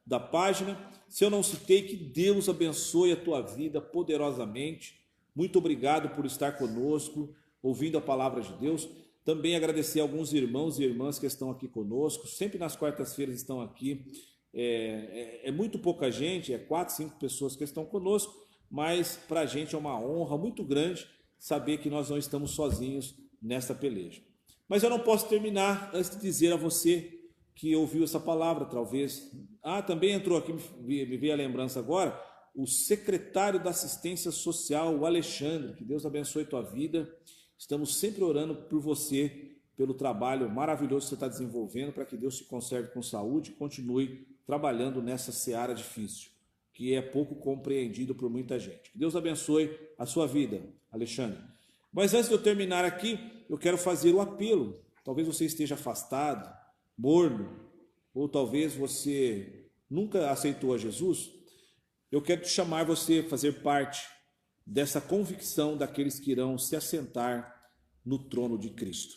da página. Se eu não citei, que Deus abençoe a tua vida poderosamente. Muito obrigado por estar conosco, ouvindo a palavra de Deus. Também agradecer a alguns irmãos e irmãs que estão aqui conosco, sempre nas quartas-feiras estão aqui. É muito pouca gente, 4, 5 pessoas que estão conosco, mas para a gente é uma honra muito grande saber que nós não estamos sozinhos nessa peleja. Mas eu não posso terminar antes de dizer a você que ouviu essa palavra, talvez. Também entrou aqui, me veio a lembrança agora, o secretário da assistência social, o Alexandre, que Deus abençoe tua vida. Estamos sempre orando por você, pelo trabalho maravilhoso que você está desenvolvendo, para que Deus te conserve com saúde e continue trabalhando nessa seara difícil, que é pouco compreendido por muita gente. Que Deus abençoe a sua vida, Alexandre. Mas antes de eu terminar aqui, eu quero fazer o apelo. Talvez você esteja afastado, morno, ou talvez você nunca aceitou a Jesus. Eu quero te chamar você a fazer parte dessa convicção daqueles que irão se assentar no trono de Cristo.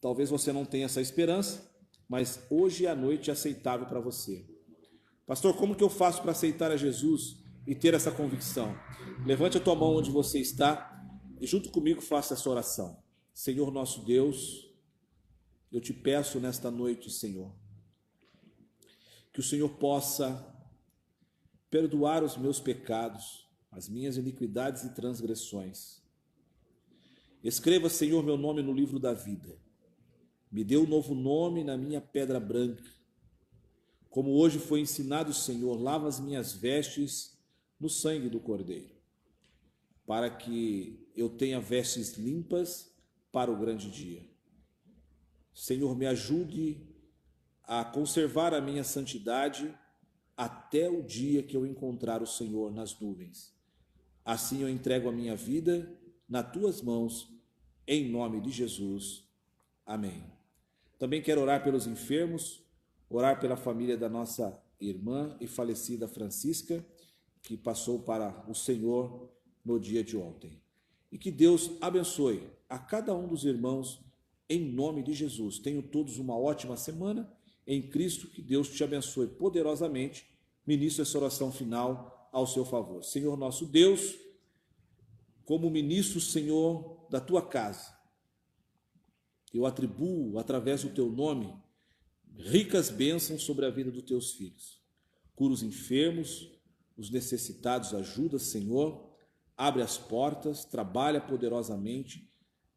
Talvez você não tenha essa esperança, mas hoje é a noite aceitável para você. Pastor, como que eu faço para aceitar a Jesus e ter essa convicção? Levante a tua mão onde você está e junto comigo faça essa oração. Senhor nosso Deus, eu te peço nesta noite, Senhor, que o Senhor possa perdoar os meus pecados, as minhas iniquidades e transgressões. Escreva, Senhor, meu nome no livro da vida. Me dê um novo nome na minha pedra branca. Como hoje foi ensinado, Senhor, lava as minhas vestes no sangue do Cordeiro, para que eu tenha vestes limpas para o grande dia. Senhor, me ajude a conservar a minha santidade até o dia que eu encontrar o Senhor nas nuvens. Assim eu entrego a minha vida nas tuas mãos, em nome de Jesus. Amém. Também quero orar pelos enfermos, orar pela família da nossa irmã e falecida Francisca, que passou para o Senhor no dia de ontem. E que Deus abençoe a cada um dos irmãos, em nome de Jesus. Tenham todos uma ótima semana em Cristo, que Deus te abençoe poderosamente. Ministro essa oração final ao seu favor. Senhor nosso Deus, como ministro, Senhor, da tua casa, eu atribuo, através do teu nome, ricas bênçãos sobre a vida dos teus filhos. Cura os enfermos, os necessitados, ajuda, Senhor, abre as portas, trabalha poderosamente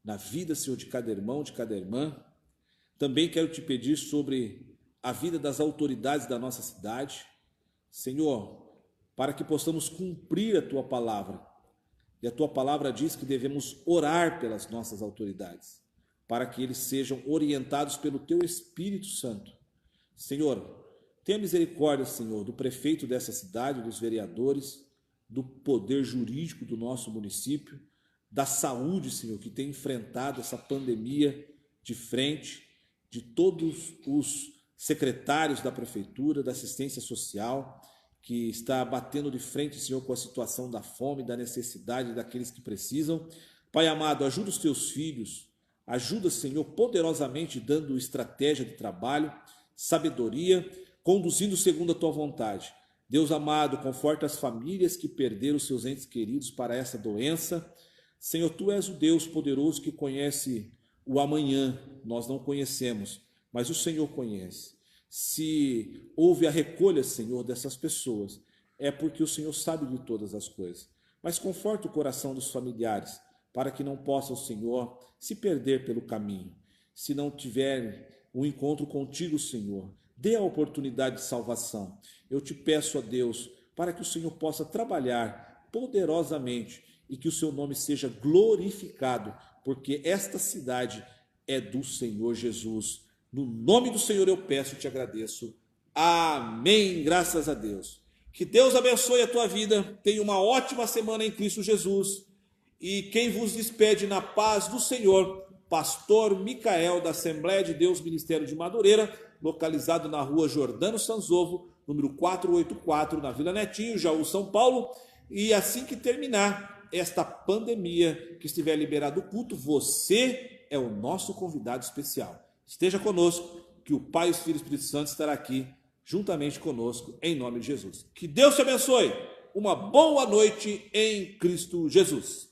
na vida, Senhor, de cada irmão, de cada irmã. Também quero te pedir sobre a vida das autoridades da nossa cidade, Senhor, para que possamos cumprir a tua palavra. E a tua palavra diz que devemos orar pelas nossas autoridades, para que eles sejam orientados pelo teu Espírito Santo. Senhor, tenha misericórdia, Senhor, do prefeito dessa cidade, dos vereadores, do poder jurídico do nosso município, da saúde, Senhor, que tem enfrentado essa pandemia de frente, de todos os secretários da prefeitura, da assistência social, que está batendo de frente, Senhor, com a situação da fome, da necessidade daqueles que precisam. Pai amado, ajuda os teus filhos, ajuda, Senhor, poderosamente, dando estratégia de trabalho, sabedoria, conduzindo segundo a tua vontade. Deus amado, conforta as famílias que perderam seus entes queridos para essa doença. Senhor, tu és o Deus poderoso que conhece o amanhã. Nós não conhecemos, mas o Senhor conhece. Se houve a recolha, Senhor, dessas pessoas, é porque o Senhor sabe de todas as coisas. Mas conforta o coração dos familiares, para que não possam, Senhor, se perder pelo caminho. Se não tiverem um encontro contigo, Senhor, dê a oportunidade de salvação. Eu te peço a Deus, para que o Senhor possa trabalhar poderosamente e que o seu nome seja glorificado, porque esta cidade é do Senhor Jesus. No nome do Senhor eu peço e te agradeço. Amém. Graças a Deus. Que Deus abençoe a tua vida. Tenha uma ótima semana em Cristo Jesus. E quem vos despede na paz do Senhor, pastor Micael, da Assembleia de Deus Ministério de Madureira, localizado na rua Jordano Sanzovo, número 484, na Vila Netinho, Jaú, São Paulo. E assim que terminar esta pandemia, que estiver liberado o culto, você é o nosso convidado especial. Esteja conosco, que o Pai, o Filho e o Espírito Santo estará aqui juntamente conosco, em nome de Jesus. Que Deus te abençoe. Uma boa noite em Cristo Jesus.